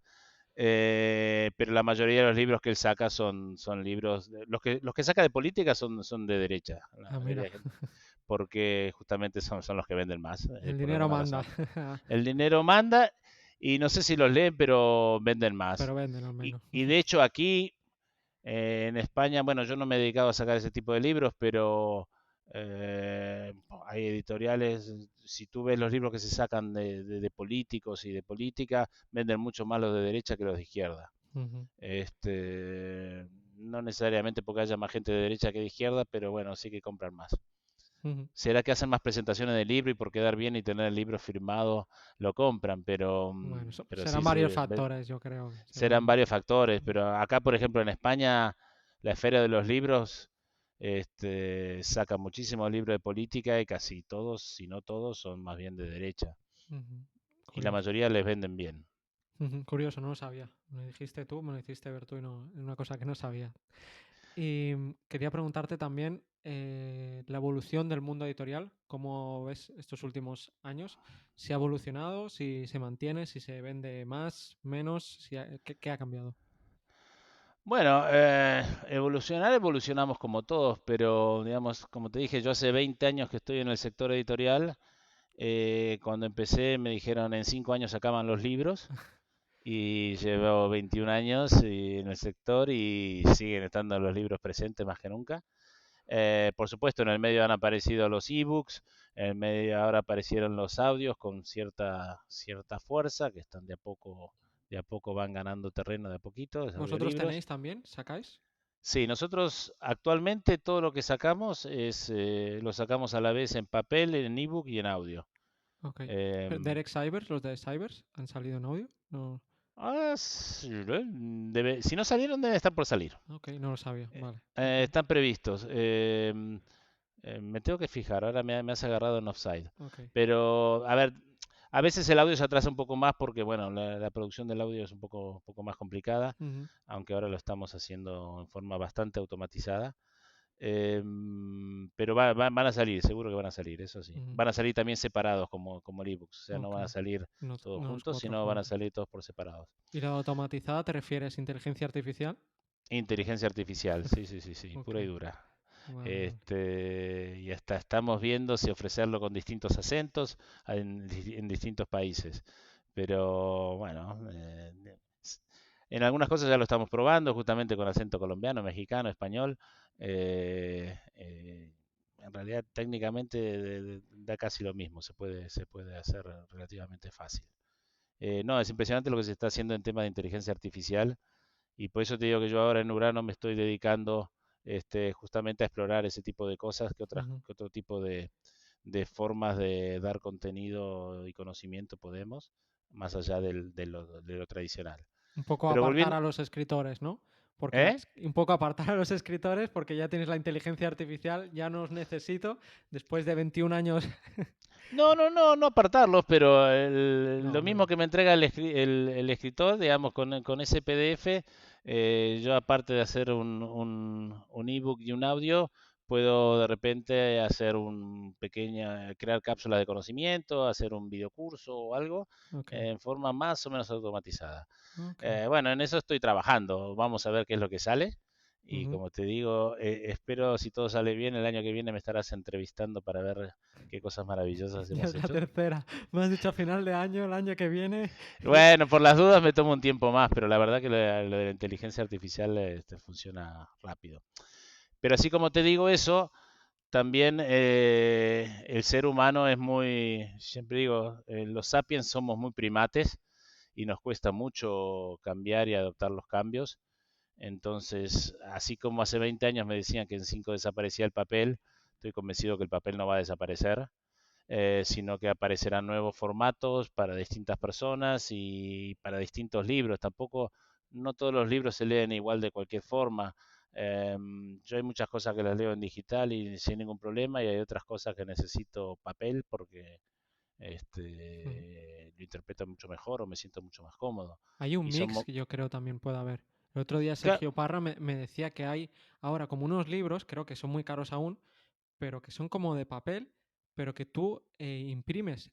Pero la mayoría de los libros que él saca son libros, los que saca de política son de derecha, la
Ah,
mayoría
mira,
de gente, porque justamente son los que venden más,
el
por
dinero
alguna
manda,
razón. El dinero manda y no sé si los leen, pero venden más.
pero venden al
Y,
menos.
y de hecho aquí en España, bueno, yo no me he dedicado a sacar ese tipo de libros, pero eh, hay editoriales, si tú ves los libros que se sacan de políticos y de política, venden mucho más los de derecha que los de izquierda.
Ujú,
No necesariamente porque haya más gente de derecha que de izquierda, pero bueno, sí que compran más.
ujú.
Será que hacen más presentaciones del libro y por quedar bien y tener el libro firmado lo compran, pero,
Bueno,
pero
serán
sí
varios factores, yo creo.
serán
Según...
varios factores. Pero acá, por ejemplo, en España, la esfera de los libros saca muchísimos libros de política y casi todos, si no todos, son más bien de derecha.
Ujú,
Y la
curioso.
mayoría les venden bien.
Ujú, curioso, no lo sabía. Me lo dijiste tú, me lo hiciste ver tú y no, es una cosa que no sabía. Y quería preguntarte también la evolución del mundo editorial, cómo ves estos últimos años, si ha evolucionado, si se mantiene, si se vende más, menos, qué ha cambiado.
Bueno, evolucionar evolucionamos como todos, pero digamos, como te dije, yo hace 20 años que estoy en el sector editorial. Cuando empecé me dijeron en 5 años sacaban los libros y llevo 21 años en el sector y siguen estando los libros presentes más que nunca. Por supuesto, en el medio han aparecido los ebooks, en el medio ahora aparecieron los audios con cierta fuerza, que están de a poco van ganando terreno de a poquito, los
¿Vosotros
audiolibros.
tenéis también? ¿Sacáis?
Sí, nosotros actualmente todo lo que sacamos lo sacamos a la vez en papel, en ebook y en audio.
Ok.
Em,
Derek Cybers, los de Cybers, ¿han salido en audio? No.
si no salieron, deben estar por salir.
Ok, no lo sabía. Vale. Ok,
Están previstos. Me tengo que fijar, ahora me has agarrado en offside.
ok.
Pero, a ver, a veces el audio se atrasa un poco más porque, bueno, la producción del audio es un poco más complicada,
Ujú,
aunque ahora lo estamos haciendo en forma bastante automatizada. Pero van a salir, seguro que van a salir, eso sí.
ujú.
Van a salir también separados como el ebooks, o sea, no
Ok.
van a salir
No,
todos
no los
juntos,
cuatro
sino van a
juntos.
salir todos por separados.
¿Y la automatizada te refieres a inteligencia artificial?
Inteligencia artificial, sí, sí, sí, sí,
Ok,
pura y dura.
vale, vale.
Y hasta estamos viendo si ofrecerlo con distintos acentos en distintos países. Pero bueno, s- en algunas cosas ya lo estamos probando, justamente con acento colombiano, mexicano, español. En realidad, técnicamente da casi lo mismo, se puede hacer relativamente fácil. No, es impresionante lo que se está haciendo en tema de inteligencia artificial y por eso te digo que yo ahora en Urano me estoy dedicando justamente a explorar ese tipo de cosas
Ujú.
que otro tipo de formas de dar contenido y conocimiento podemos, más allá de lo tradicional.
Un poco
Pero
apartar
volviendo,
a los escritores, ¿no? Porque
¿eh?
un poco apartar a los escritores porque ya tienes la inteligencia artificial, ya no os necesito. Después de 21 años.
No, no, no, no apartarlos, pero
No,
lo
hombre,
mismo
no.
que me entrega el escritor, digamos, con ese PDF, yo aparte de hacer un ebook y un audio, puedo de repente hacer crear cápsulas de conocimiento, hacer un videocurso o algo
Ok,
en forma más o menos automatizada.
ok.
Bueno, en eso estoy trabajando, vamos a ver qué es lo que sale. Y
Ujú.
como te digo, espero si todo sale bien, el año que viene me estarás entrevistando para ver qué cosas maravillosas
Ya
hemos
es la
hecho.
tercera. Me has dicho a final de año, el año que viene.
Bueno, por las dudas me tomo un tiempo más, pero la verdad que lo de la inteligencia artificial funciona rápido. Pero así como te digo eso, también el ser humano es siempre digo, los sapiens somos muy primates y nos cuesta mucho cambiar y adoptar los cambios. Entonces, así como hace 20 años me decían que en 5 desaparecía el papel, estoy convencido que el papel no va a desaparecer, sino que aparecerán nuevos formatos para distintas personas y para distintos libros. Tampoco, no todos los libros se leen igual de cualquier forma. Yo hay muchas cosas que las leo en digital y sin ningún problema y hay otras cosas que necesito papel porque
Ujú.
lo interpreto mucho mejor o me siento mucho más cómodo.
Hay un
Y
mix que yo creo también puede haber. El otro día
ca-
Sergio Parra me decía que hay ahora como unos libros, creo que son muy caros aún, pero que son como de papel, pero que tú imprimes,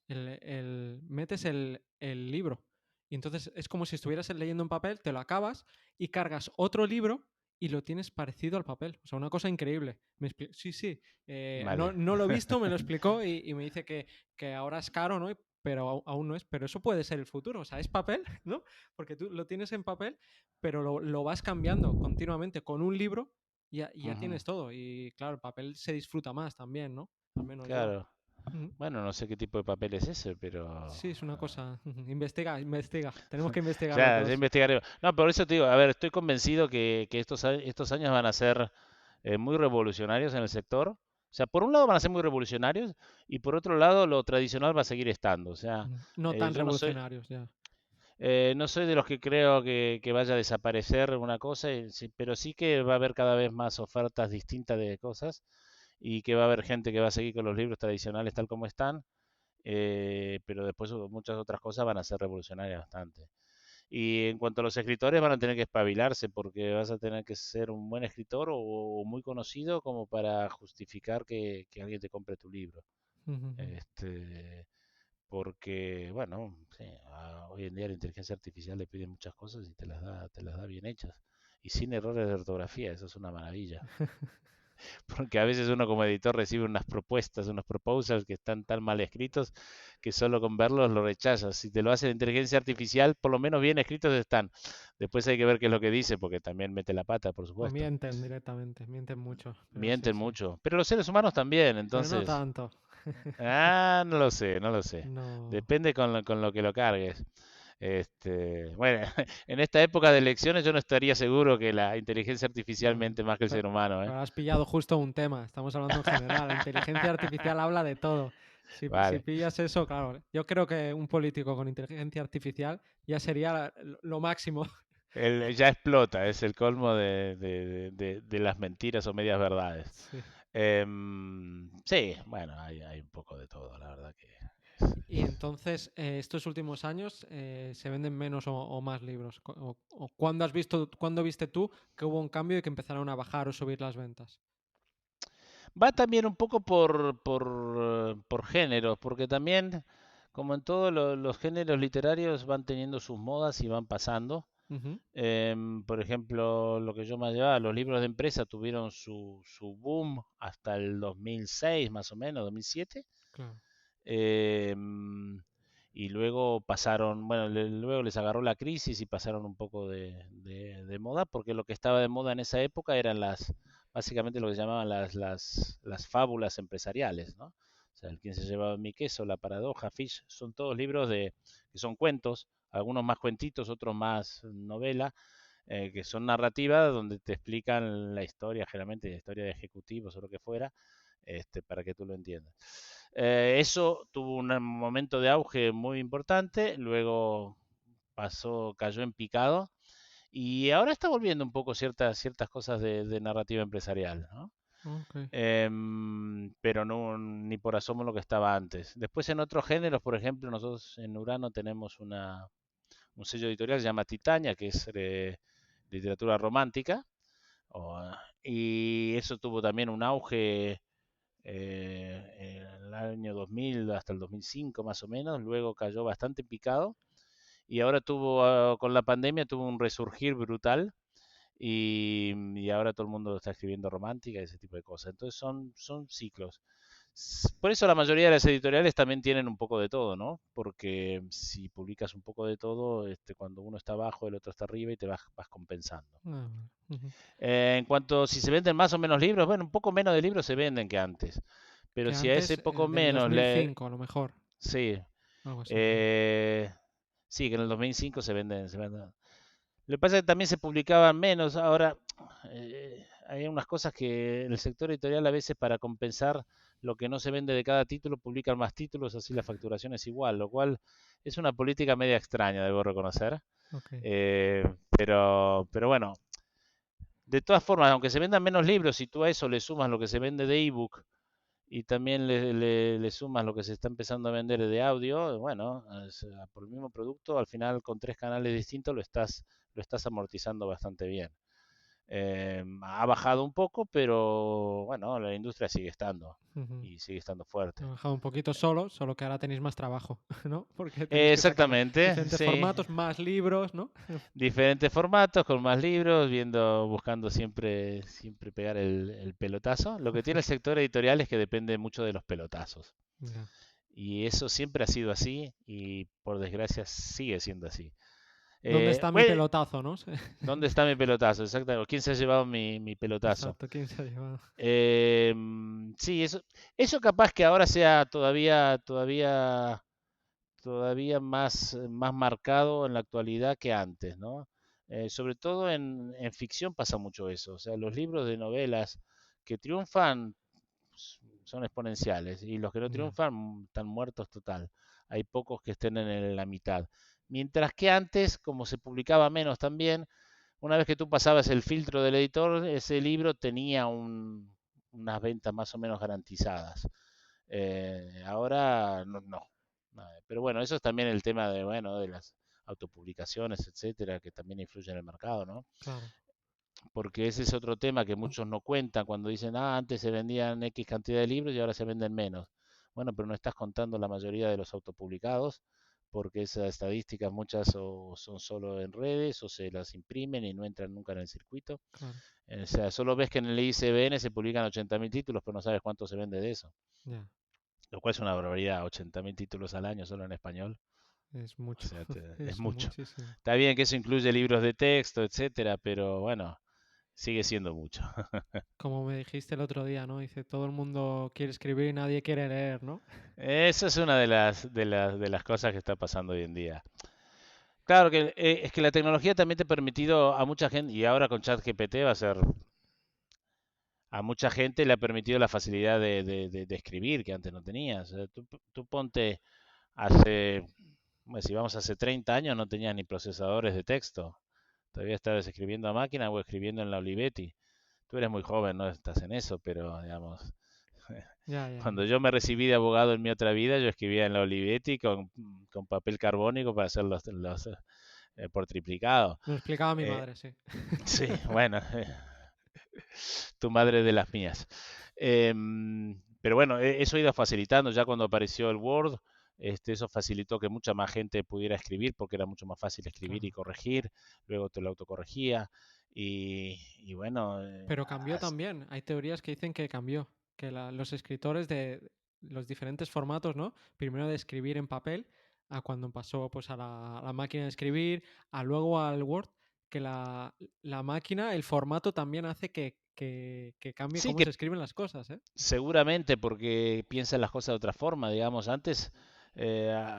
metes el libro. Y entonces es como si estuvieras leyendo en papel, te lo acabas y cargas otro libro y lo tienes parecido al papel. O sea, una cosa increíble. Sí, sí. No,
vale.
no lo he visto, me lo explicó y me dice que ahora es caro, ¿no? Pero aún no es. Pero eso puede ser el futuro. O sea, es papel, ¿no? Porque tú lo tienes en papel, pero lo vas cambiando continuamente con un libro y ya
Ujú,
tienes todo. Y claro, el papel se disfruta más también, ¿no? Al menos yo.
claro.
Ujú.
Bueno, no sé qué tipo de papel es ese, pero
Sí, es una cosa. Investiga, investiga. Tenemos que investigar los
ya
dos.
investigaré. No, por eso te digo, a ver, estoy convencido que estos años van a ser muy revolucionarios en el sector. O sea, por un lado van a ser muy revolucionarios y por otro lado lo tradicional va a seguir estando. O sea,
Ujú. No tan
yo
revolucionarios ya.
no soy de los que creo que vaya a desaparecer una cosa, pero sí que va a haber cada vez más ofertas distintas de cosas y que va a haber gente que va a seguir con los libros tradicionales tal como están, pero después muchas otras cosas van a ser revolucionarias bastante. Y en cuanto a los escritores, van a tener que espabilarse porque vas a tener que ser un buen escritor o muy conocido como para justificar que alguien te compre tu libro.
Ujú.
Este, porque, bueno, sí, hoy en día la inteligencia artificial le pide muchas cosas y te las da bien hechas. Y sin errores de ortografía, eso es una maravilla. Porque a veces uno como editor recibe unas propuestas, unos proposals que están tan mal escritos que solo con verlos lo rechazas. Si te lo hace la inteligencia artificial, por lo menos bien escritos están. Después hay que ver qué es lo que dice, porque también mete la pata, por
O
supuesto.
mienten directamente, mienten mucho. Pero sí,
Mienten
sí.
mucho. Pero los seres humanos también,
Pero no
entonces...
tanto.
No lo sé, no lo sé.
No.
Depende con lo que lo cargues. Bueno, en esta época de elecciones yo no estaría seguro que la inteligencia artificial
Bueno,
mente más que el ser humano, ¿eh?
pero has pillado justo un tema. Estamos hablando en general. La inteligencia artificial habla de todo. Si
Vale.
pillas eso, claro. Yo creo que un político con inteligencia artificial ya sería lo máximo.
Ya explota, es el colmo de las mentiras o medias verdades.
Sí.
Sí, bueno, hay un poco de todo, la verdad que...
Y entonces, estos últimos años, ¿se venden menos o más libros? ¿O cuándo viste tú que hubo un cambio y que empezaron a bajar o subir las ventas?
Va también un poco por géneros, porque también, como en todos los géneros literarios, van teniendo sus modas y van pasando.
Ujú.
Por ejemplo, lo que yo me llevaba, los libros de empresa tuvieron su boom hasta el 2006, más o menos, 2007.
Claro.
Em, y luego pasaron, bueno, luego les agarró la crisis y pasaron un poco de moda, porque lo que estaba de moda en esa época eran básicamente lo que se llamaban las fábulas empresariales, ¿no? O sea, el quien se llevaba mi queso, la paradoja, Fish, son todos libros que son cuentos, algunos más cuentitos, otros más novela, que son narrativas donde te explican la historia, generalmente la historia de ejecutivos o lo que fuera, para que tú lo entiendas. Eso tuvo un momento de auge muy importante, luego cayó en picado y ahora está volviendo un poco ciertas cosas de narrativa empresarial, ¿no?
Ok.
Pero no ni por asomo lo que estaba antes. Después en otros géneros, por ejemplo, nosotros en Urano tenemos un sello editorial que se llama Titania, que es literatura romántica, y eso tuvo también un auge en el año 2000 hasta el 2005 más o menos, luego cayó bastante picado y ahora con la pandemia tuvo un resurgir brutal y ahora todo el mundo está escribiendo romántica y ese tipo de cosas. Entonces son ciclos. Por eso la mayoría de las editoriales también tienen un poco de todo, ¿no? Porque si publicas un poco de todo, cuando uno está abajo, el otro está arriba y te vas compensando.
Ah, vale. Ujú.
En cuanto a si se venden más o menos libros, bueno, un poco menos de libros se venden que antes. Pero
Que
si a ese
antes,
poco
del
menos
2005, a lo mejor.
sí,
Algo así. Ujú.
eh, sí, que en el 2005 se venden. Lo que pasa es que también se publicaban menos. Ahora, hay unas cosas que en el sector editorial a veces para compensar lo que no se vende de cada título, publican más títulos, así la facturación es igual, lo cual es una política media extraña, debo reconocer.
Ok.
Pero bueno, de todas formas, aunque se vendan menos libros, si tú a eso le sumas lo que se vende de ebook y también le sumas lo que se está empezando a vender de audio, bueno, por el mismo producto, al final con 3 canales distintos lo estás amortizando bastante bien. Ha bajado un poco, pero bueno, la industria sigue estando
Ujú.
y sigue estando
Ha
fuerte.
bajado un poquito solo que ahora tenéis más trabajo, ¿no? Porque tenéis que sacar
Exactamente,
diferentes
sí.
formatos, más libros, ¿no?
Diferentes formatos, con más libros, buscando siempre pegar el pelotazo. Lo que tiene el sector editorial es que depende mucho de los pelotazos.
Ya.
Y eso siempre ha sido así y por desgracia sigue siendo así.
¿Dónde está mi
Bueno,
pelotazo, no?
¿dónde está mi pelotazo? Exactamente. ¿Quién se ha llevado mi pelotazo?
Exacto, ¿quién se ha llevado?
Sí, eso capaz que ahora sea todavía más marcado en la actualidad que antes, ¿no? Sobre todo en ficción pasa mucho eso. O sea, los libros de novelas que triunfan son exponenciales y los que no
Ya,
triunfan están muertos total. Hay pocos que estén en la mitad. Mientras que antes, como se publicaba menos también, una vez que tú pasabas el filtro del editor, ese libro tenía unas ventas más o menos garantizadas. Ahora no. Pero bueno, eso es también el tema de, bueno, de las autopublicaciones, etcétera, que también influyen en el mercado, ¿no?
claro.
Porque ese es otro tema que muchos no cuentan cuando dicen, antes se vendían X cantidad de libros y ahora se venden menos. Bueno, pero no estás contando la mayoría de los autopublicados, porque esas estadísticas muchas o son solo en redes o se las imprimen y no entran nunca en el circuito.
Claro,
O sea, solo ves que en el ISBN se publican 80.000 títulos, pero no sabes cuánto se vende de eso.
ya.
Lo cual es una barbaridad, 80.000 títulos al año solo en español.
Es
O
mucho.
sea, es
Es
mucho.
muchísimo.
Está bien que eso incluye libros de texto, etcétera, pero bueno, sigue siendo mucho.
Como me dijiste el otro día, ¿no? Dice, todo el mundo quiere escribir y nadie quiere leer, ¿no?
Esa es una de las cosas que está pasando hoy en día. Claro que es que la tecnología también te ha permitido a mucha gente, y ahora con ChatGPT va a ser, a mucha gente le ha permitido la facilidad de escribir que antes no tenías. O sea, tú ponte hace, bueno, si vamos hace 30 años no tenías ni procesadores de texto. Todavía estabas escribiendo a máquina o escribiendo en la Olivetti. Tú eres muy joven, no estás en eso, pero digamos,
Ya, ya,
cuando
ya.
yo me recibí de abogado en mi otra vida, yo escribía en la Olivetti con papel carbónico para hacer por triplicado.
Me lo explicaba mi
Eh,
madre, sí.
sí, bueno, tu madre de las mías. Pero bueno, eso ha ido facilitando. Ya cuando apareció el Word, eso facilitó que mucha más gente pudiera escribir porque era mucho más fácil escribir y
Claro.
corregir. Luego te lo autocorregía. Y bueno,
Pero cambió también. Hay teorías que dicen que cambió. Que los escritores de los diferentes formatos, ¿no? Primero de escribir en papel, a cuando pasó pues a la máquina de escribir, a luego al Word, que la máquina, el formato también hace que cambie
sí
cómo
que
se escriben las cosas, ¿eh?
seguramente porque piensan las cosas de otra forma, digamos, antes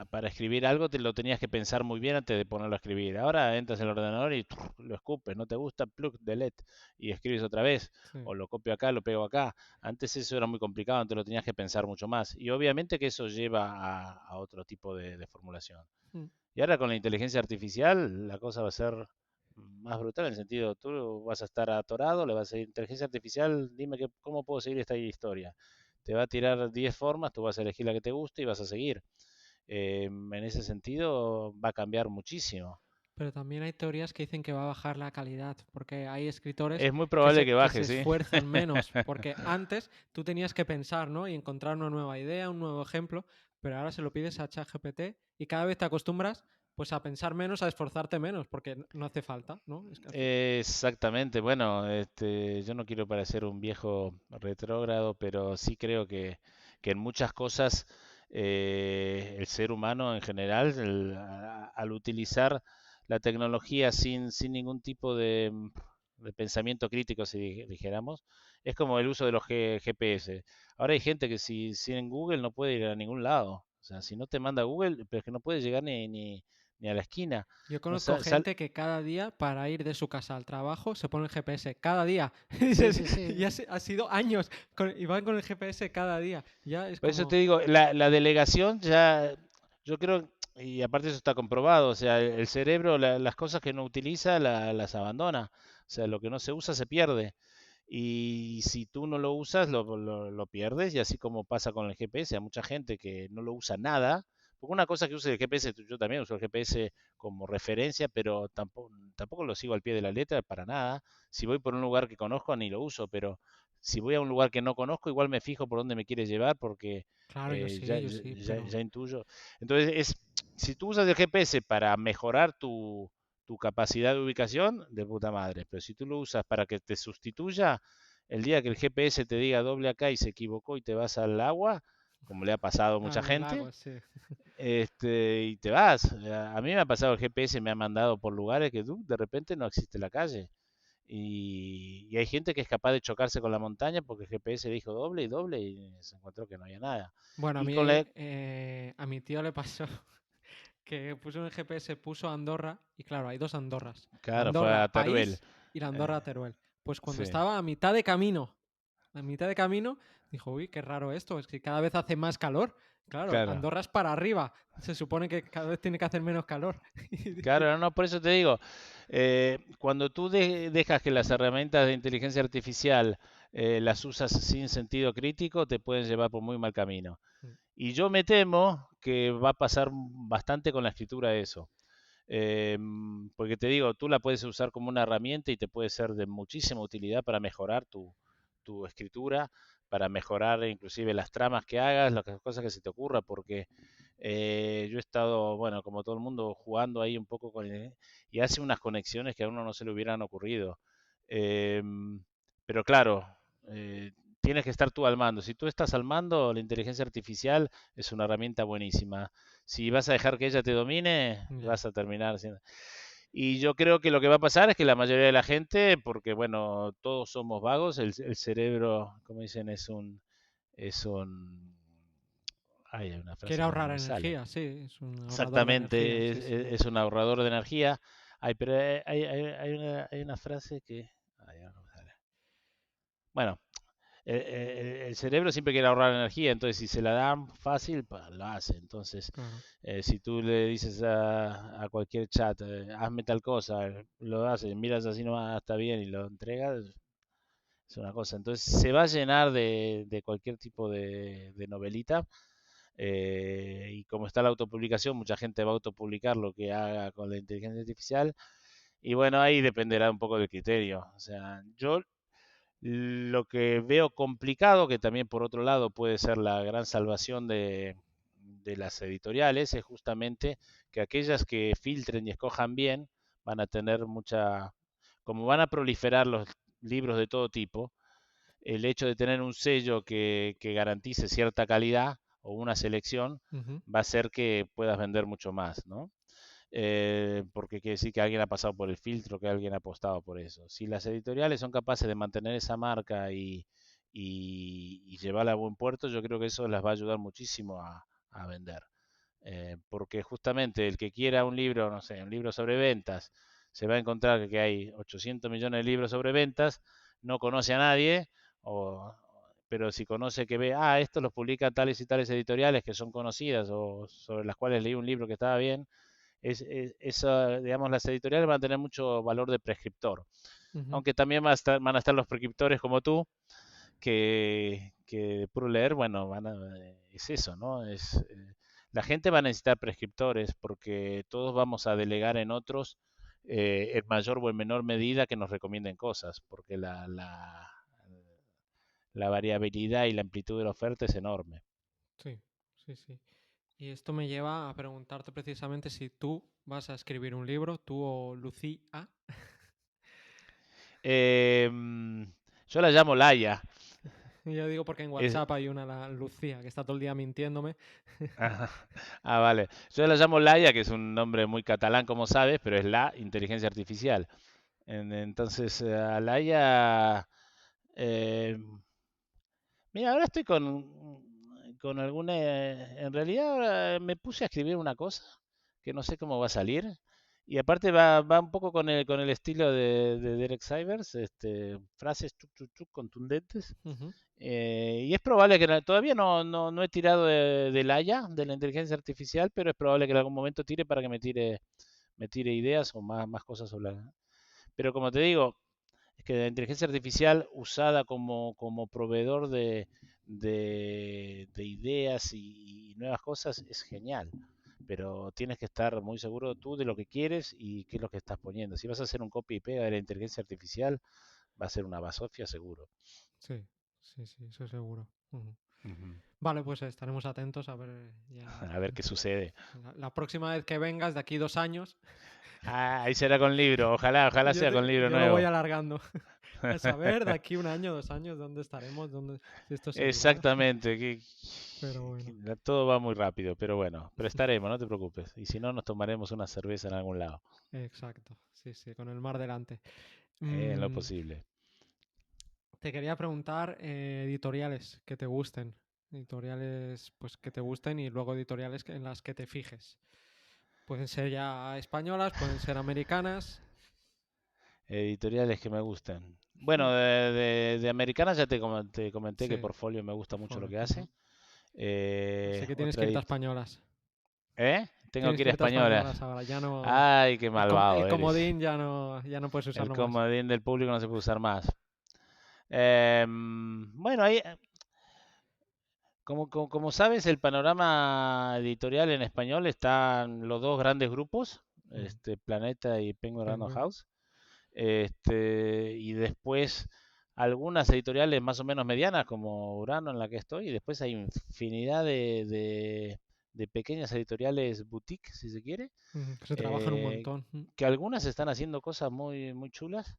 para escribir algo te lo tenías que pensar muy bien antes de ponerlo a escribir. Ahora entras en el ordenador y lo escupes, no te gusta, plug, delete y escribes otra vez
Sí.
o lo copio acá, lo pego acá. Antes eso era muy complicado, antes lo tenías que pensar mucho más y obviamente que eso lleva a otro tipo de formulación.
Mm.
Y ahora con la inteligencia artificial la cosa va a ser más brutal en el sentido, tú vas a estar atorado, le vas a decir, inteligencia artificial, dime cómo puedo seguir esta historia. Te va a tirar 10 formas, tú vas a elegir la que te guste y vas a seguir. En ese sentido va a cambiar muchísimo.
Pero también hay teorías que dicen que va a bajar la calidad, porque hay escritores
Es muy
que
probable
se,
que
que
baje,
se
sí.
esfuerzan menos, porque antes tú tenías que pensar, ¿no? Y encontrar una nueva idea, un nuevo ejemplo, pero ahora se lo pides a ChatGPT y cada vez te acostumbras pues a pensar menos, a esforzarte menos, porque no hace falta, ¿no? Es que
Exactamente, bueno, yo no quiero parecer un viejo retrógrado, pero sí creo que en muchas cosas el ser humano en general, al utilizar la tecnología sin ningún tipo de pensamiento crítico, si dijéramos, es como el uso de los GPS. Ahora hay gente que sin Google no puede ir a ningún lado. O sea, si no te manda Google, pero es que no puede llegar ni a la esquina.
yo
No,
conozco
sal,
gente que cada día para ir de su casa al trabajo se pone el GPS, cada día.
sí, sí, sí.
Y ha sido años y van con el GPS cada día. Ya es
Por eso te
como,
digo, la delegación ya, yo creo, y aparte eso está comprobado, o sea, el cerebro las cosas que no utiliza las abandona, o sea, lo que no se usa se pierde. Y si tú no lo usas, lo pierdes. Y así como pasa con el GPS, hay mucha gente que no lo usa nada. Porque una cosa que use el GPS, yo también uso el GPS como referencia, pero tampoco lo sigo al pie de la letra para nada. Si voy por un lugar que conozco, ni lo uso, pero si voy a un lugar que no conozco, igual me fijo por dónde me quiere llevar porque
Claro, yo sí, pero
ya intuyo. Entonces, si tú usas el GPS para mejorar tu capacidad de ubicación, de puta madre. Pero si tú lo usas para que te sustituya, el día que el GPS te diga doble acá y se equivocó y te vas al agua, como le ha pasado a mucha
al
gente,
lago, sí.
y te vas. A mí me ha pasado el GPS, me ha mandado por lugares que de repente no existe la calle. Y hay gente que es capaz de chocarse con la montaña porque el GPS dijo doble y doble y se encontró que no había nada.
Bueno,
Y con la...
a mi tío le pasó que puso en el GPS, puso Andorra, y claro, hay dos Andorras. La
Claro, fue a
Andorra
Teruel.
país y la
Eh,
Andorra Teruel. Pues cuando
sí.
estaba a mitad de camino, dijo, uy, qué raro esto, es que cada vez hace más calor. Claro,
Claro.
Andorra es para arriba, se supone que cada vez tiene que hacer menos calor. Y
Claro,
dice,
no, no, por eso te digo, cuando tú dejas que las herramientas de inteligencia artificial las usas sin sentido crítico, te pueden llevar por muy mal camino.
"Mm,
Y yo me temo que va a pasar bastante con la escritura eso. Porque te digo, tú la puedes usar como una herramienta y te puede ser de muchísima utilidad para mejorar tu escritura, para mejorar inclusive las tramas que hagas, las cosas que se te ocurra, porque yo he estado, bueno, como todo el mundo, jugando ahí un poco con y hace unas conexiones que a uno no se le hubieran ocurrido. Pero claro, eh, tienes que estar tú al mando. Si tú estás al mando, la inteligencia artificial es una herramienta buenísima. Si vas a dejar que ella te domine,
ya,
vas a terminar siendo... Y yo creo que lo que va a pasar es que la mayoría de la gente, porque bueno, todos somos vagos, el cerebro, como dicen, es un... Ay, hay una
quiere
frase que no
ahorrar
me sale.
energía, sí, es un ahorrador de energía,
Exactamente,
sí, sí.
es un ahorrador de energía. Ay, pero hay una frase que... Ay, ahora no me sale. Bueno, el cerebro siempre quiere ahorrar energía, entonces si se la dan fácil, pues lo hace. Entonces,
Claro.
si tú le dices a cualquier chat, hazme tal cosa, lo hace, miras así nomás, está bien y lo entregas, es una cosa. Entonces se va a llenar de cualquier tipo de novelita. Y como está la autopublicación, mucha gente va a autopublicar lo que haga con la inteligencia artificial. Y bueno, ahí dependerá un poco del criterio. O sea, yo lo que veo complicado, que también por otro lado puede ser la gran salvación de las editoriales, es justamente que aquellas que filtren y escojan bien van a tener mucha, como van a proliferar los libros de todo tipo, el hecho de tener un sello que garantice cierta calidad o una selección
Ujú,
va a hacer que puedas vender mucho más, ¿no? Porque quiere decir que alguien ha pasado por el filtro, que alguien ha apostado por eso. Si las editoriales son capaces de mantener esa marca y llevarla a buen puerto, yo creo que eso las va a ayudar muchísimo a vender. Porque justamente el que quiera un libro, no sé, un libro sobre ventas, se va a encontrar que hay 800 millones de libros sobre ventas, no conoce a nadie, o, pero si conoce que ve, estos los publican tales y tales editoriales que son conocidas o sobre las cuales leí un libro que estaba bien, digamos, las editoriales van a tener mucho valor de prescriptor.
ujú.
Aunque también van a estar los prescriptores como tú, que de puro leer, bueno, es eso, ¿no? La gente va a necesitar prescriptores porque todos vamos a delegar en otros en mayor o en menor medida que nos recomienden cosas, porque la variabilidad y la amplitud de la oferta es enorme.
Sí, sí, sí. Y esto me lleva a preguntarte precisamente si tú vas a escribir un libro, tú o Lucía.
Eh, yo la llamo Laia.
Yo digo porque en
Es,
WhatsApp hay una, la Lucía, que está todo el día mintiéndome.
Ajá. Vale. Yo la llamo Laia, que es un nombre muy catalán, como sabes, pero es la inteligencia artificial. Entonces, a Laia, eh, mira, ahora estoy con alguna... En realidad ahora me puse a escribir una cosa que no sé cómo va a salir. Y aparte va un poco con el estilo de Derek Sivers, frases contundentes.
Ujú,
Y es probable que todavía no he tirado del Haya, de la inteligencia artificial, pero es probable que en algún momento tire para que me tire ideas o más cosas sobre Pero como te digo, que la inteligencia artificial usada como proveedor de ideas y nuevas cosas es genial, pero tienes que estar muy seguro tú de lo que quieres y qué es lo que estás poniendo. Si vas a hacer un copy y pega de la inteligencia artificial, va a ser una basofia seguro.
Sí, sí, sí, eso seguro. Ujú.
Ujú.
Vale, pues estaremos atentos a ver ya
A ver qué sucede.
la próxima vez que vengas, de aquí 2 años,
Ah, ahí será con libro, ojalá sea con libro
yo lo voy
nuevo.
alargando. A saber, de aquí 1 año, 2 años, dónde estaremos, si esto sigue igual.
Exactamente,
Pero bueno,
todo va muy rápido, pero bueno, pero estaremos, no te preocupes. Y si no, nos tomaremos una cerveza en algún lado,
exacto. Sí, sí, con el mar delante.
en lo
Mm,
posible.
Te quería preguntar editoriales que te gusten. Editoriales pues que te gusten y luego editoriales en las que te fijes. Pueden ser ya españolas, pueden ser americanas.
Editoriales que me gustan. Bueno,
Mm,
de americanas ya te comenté que
Sí,
Portfolio me gusta mucho lo
portfolio.
que hace.
Ujú. Así que tienes
Otra
que irte a españolas.
¿Eh? Tengo
Tienes
que ir
que
a
irte a
españolas.
españolas ahora. Ya no.
Ay, qué malvado
El
eres.
comodín ya no puedes
El
usarlo más.
comodín del público no se puede usar más. Bueno, ahí, como sabes, el panorama editorial en español están los dos grandes grupos,
Mm,
Planeta y Penguin Random
Penguin.
House. Y después algunas editoriales más o menos medianas, como Urano, en la que estoy, y después hay infinidad de pequeñas editoriales boutique, si se quiere,
Que se trabajan un
eh,
montón.
que algunas están haciendo cosas muy, muy chulas.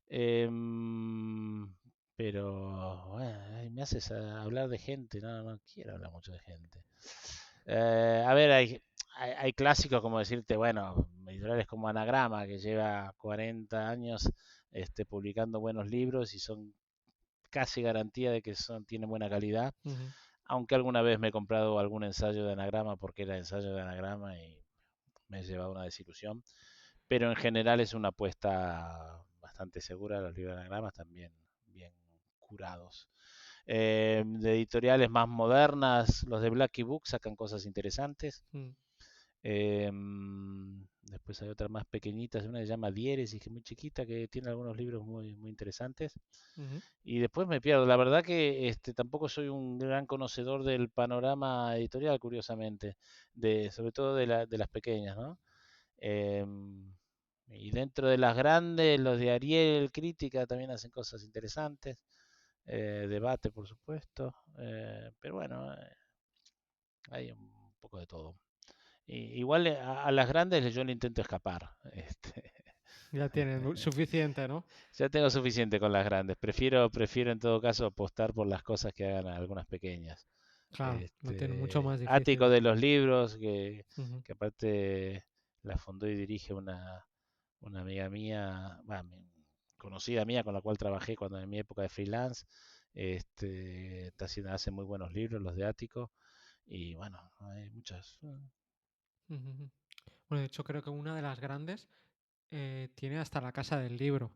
Em, pero bueno, ay, me haces hablar de gente, no quiero hablar mucho de gente. A ver, hay clásicos como decirte, bueno, editoriales como Anagrama, que lleva 40 años publicando buenos libros y son casi garantía de que tienen buena calidad,
Ujú.
aunque alguna vez me he comprado algún ensayo de Anagrama porque era ensayo de Anagrama y me he llevado una desilusión, pero en general es una apuesta bastante segura, los libros de Anagrama están bien curados. De editoriales más modernas, los de Blacky Book sacan cosas interesantes.
Mm,
Después hay otras más pequeñitas, una que se llama Diéresis, que es muy chiquita, que tiene algunos libros muy, muy interesantes.
ujú.
Y después me pierdo. La verdad que tampoco soy un gran conocedor del panorama editorial, curiosamente, sobre todo de las pequeñas, ¿no? Em, y dentro de las grandes, los de Ariel, Crítica, también hacen cosas interesantes. Debate, por supuesto. Pero bueno, hay un poco de todo. Igual a las grandes yo le intento escapar.
Ya tienen suficiente, ¿no?
Ya tengo suficiente con las grandes. Prefiero en todo caso apostar por las cosas que hagan algunas pequeñas.
Claro, lo tienen mucho más
Ático
difícil.
de los libros,
Ujú,
que aparte la fundó y dirige una amiga mía, conocida mía con la cual trabajé cuando en mi época de freelance. Hace muy buenos libros, los de Ático. Y bueno, hay muchas.
ujú, ujú. Bueno, de hecho creo que una de las grandes tiene hasta la casa del libro,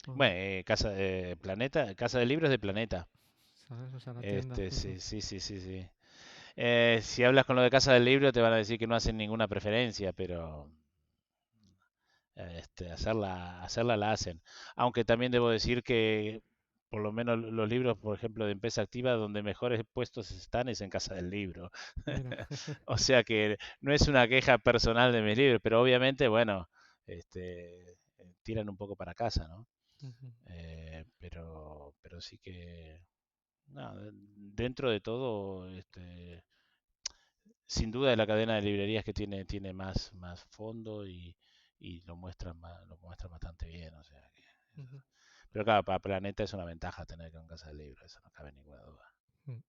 ¿no?
Bueno, Casa de Libros de Planeta.
¿Sabes? O sea, la tienda. Ujú.
Sí, sí, sí, sí, sí. Si hablas con lo de Casa del Libro te van a decir que no hacen ninguna preferencia, pero hacerla la hacen. Aunque también debo decir que por lo menos los libros, por ejemplo, de Empresa Activa, donde mejores puestos están es en Casa del Libro.
Mira.
O sea que no es una queja personal de mis libros, pero obviamente, bueno, tiran un poco para casa, ¿no?
Ujú,
Pero sí que, no, dentro de todo, sin duda la cadena de librerías que tiene más fondo y lo muestran bastante bien, o sea que
ujú,
pero claro, para Planeta es una ventaja tener que en casa del libro, eso no cabe ninguna duda.
ujú.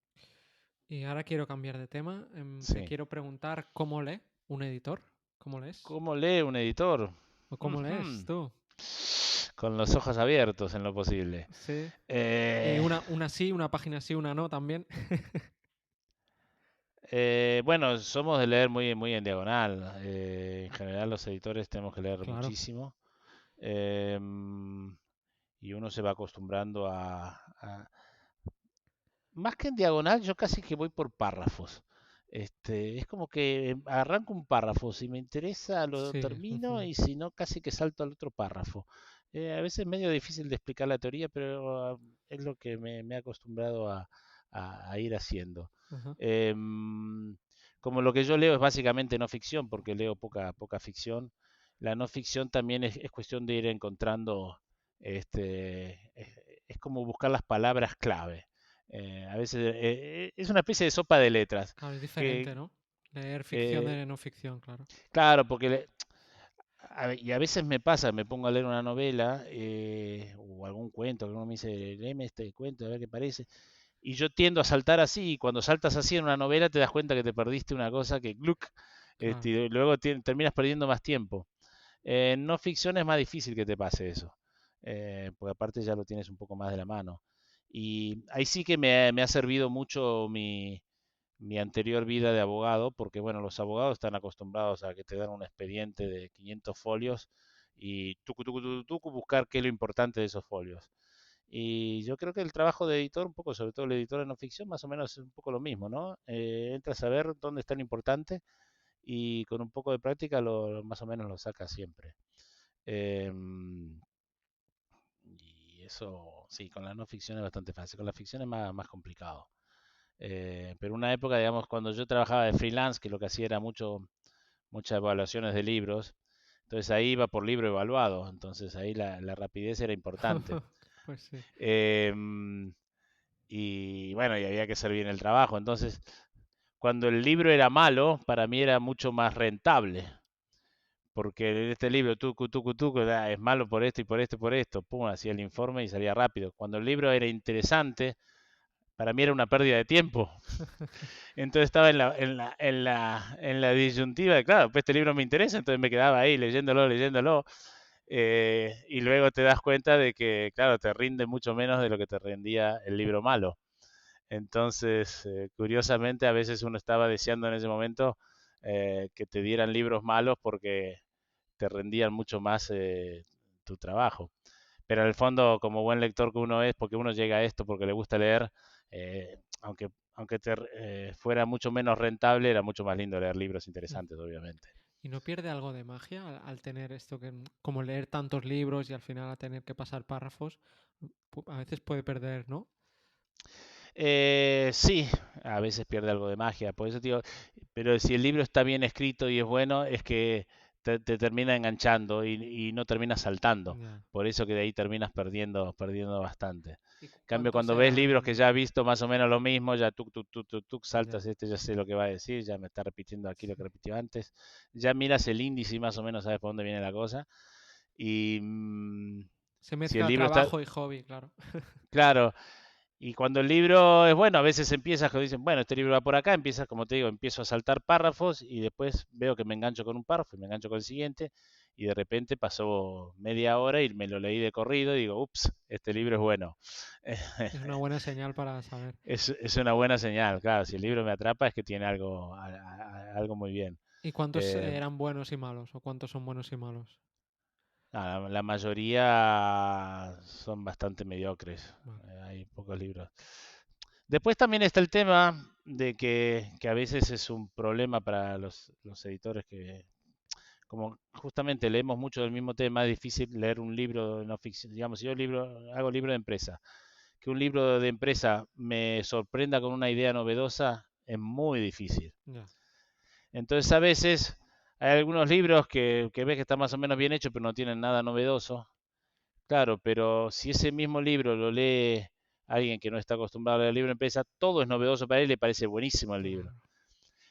Y ahora quiero cambiar de tema. Te
Sí.
quiero preguntar cómo lee un editor. ¿Cómo lees?
¿Cómo lee un editor?
¿O cómo lees
Ujú.
tú?
Con los ojos abiertos en lo posible.
Sí. Y
Eh,
una sí, una página sí, una no también.
bueno, somos de leer muy, muy en diagonal. En general los editores tenemos que leer
Claro.
muchísimo. Y uno se va acostumbrando más que en diagonal, yo casi que voy por párrafos. Es como que arranco un párrafo, si me interesa lo
Sí.
termino
Ujú,
y si no, casi que salto al otro párrafo. A veces es medio difícil de explicar la teoría, pero es lo que me he acostumbrado a ir haciendo.
Ajá.
Em, Como lo que yo leo es básicamente no ficción, porque leo poca ficción, la no ficción también es cuestión de ir encontrando, es como buscar las palabras clave. A veces es una especie de sopa de letras,
Claro, es diferente,
que
¿no? Leer ficción
eh,
de no ficción, claro.
claro, porque y a veces me pasa, me pongo a leer una novela o algún cuento, que uno me dice, léeme este cuento, a ver qué parece. Y yo tiendo a saltar así, y cuando saltas así en una novela te das cuenta que te perdiste una cosa que, ¡gluc!
Claro.
Y luego terminas perdiendo más tiempo. En no ficción es más difícil que te pase eso, porque aparte ya lo tienes un poco más de la mano. Y ahí sí que me ha servido mucho mi anterior vida de abogado, porque bueno, los abogados están acostumbrados a que te dan un expediente de 500 folios y tucu, buscar qué es lo importante de esos folios. Y yo creo que el trabajo de editor, un poco, sobre todo el editor de no ficción, más o menos es un poco lo mismo, ¿no? Entras a ver dónde está lo importante y con un poco de práctica más o menos lo sacas siempre. Y eso, sí, con la no ficción es bastante fácil, con la ficción es más complicado. Pero una época, digamos, cuando yo trabajaba de freelance, que lo que hacía era muchas evaluaciones de libros, entonces ahí iba por libro evaluado, entonces ahí la rapidez era importante.
Pues sí.
Em, y bueno, y había que hacer bien el trabajo, entonces cuando el libro era malo, para mí era mucho más rentable, porque este libro, es malo por esto y por esto y por esto, pum, hacía el informe y salía rápido. Cuando el libro era interesante, para mí era una pérdida de tiempo. Entonces estaba en la disyuntiva de, claro, pues este libro me interesa, entonces me quedaba ahí leyéndolo. Y luego te das cuenta de que, claro, te rinde mucho menos de lo que te rendía el libro malo. Entonces, curiosamente, a veces uno estaba deseando en ese momento que te dieran libros malos porque te rendían mucho más tu trabajo. Pero en el fondo, como buen lector que uno es, porque uno llega a esto porque le gusta leer, aunque fuera mucho menos rentable, era mucho más lindo leer libros
Mm.
interesantes, obviamente.
¿Y no pierde algo de magia al tener esto que, como leer tantos libros y al final a tener que pasar párrafos? A veces puede perder, ¿no?
Sí, a veces pierde algo de magia, por eso digo, pero si el libro está bien escrito y es bueno, es que te termina enganchando y no terminas saltando.
Ya.
Por eso que de ahí terminas perdiendo bastante.
¿Y
En cambio,
cuántos
cuando ves libros que
eran?
ya has visto más o menos lo mismo, ya
Ya.
saltas, ya sé lo que va a decir, ya me está repitiendo aquí lo que repitió antes, ya miras el índice y más o menos sabes por dónde viene la cosa. Y
Se
si el
mezcla
libro está,
trabajo y hobby, claro.
claro, y cuando el libro es bueno, a veces empiezas, que dicen, bueno, este libro va por acá, empiezas, como te digo, empiezo a saltar párrafos y después veo que me engancho con un párrafo y me engancho con el siguiente y de repente pasó media hora y me lo leí de corrido y digo, ups, este libro es bueno.
Es una buena señal para saber.
Es una buena señal, claro, si el libro me atrapa es que tiene algo muy bien.
¿Y cuántos
Eh,
eran buenos y malos? ¿O cuántos son buenos y malos?
la mayoría son bastante mediocres,
Vale.
hay pocos libros. Después también está el tema de que a veces es un problema para los editores que, como justamente leemos mucho del mismo tema, es difícil leer un libro de no ficción. Digamos, si yo hago libro de empresa, que un libro de empresa me sorprenda con una idea novedosa, es muy difícil.
Ya.
Entonces a veces hay algunos libros que ves que están más o menos bien hechos, pero no tienen nada novedoso. Claro, pero si ese mismo libro lo lee alguien que no está acostumbrado a leer libro de empresa, todo es novedoso para él y le parece buenísimo el libro.
Claro.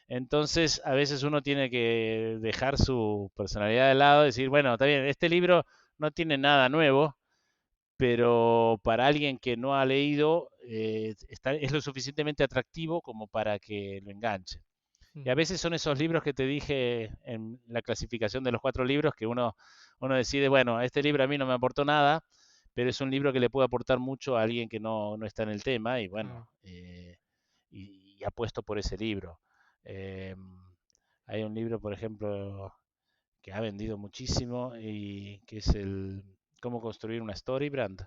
Entonces, a veces uno tiene que dejar su personalidad de lado y decir, bueno, está bien, este libro no tiene nada nuevo, pero para alguien que no ha leído, es lo suficientemente atractivo como para que lo enganche. Y a
Ujú.
veces son esos libros que te dije en la clasificación de los 4 libros que uno decide, bueno, este libro a mí no me aportó nada, pero es un libro que le puede aportar mucho a alguien que no está en el tema y bueno,
Claro.
y apuesto por ese libro. Eh, Hay un libro, por ejemplo, que ha vendido muchísimo y que es el Cómo construir una story brand.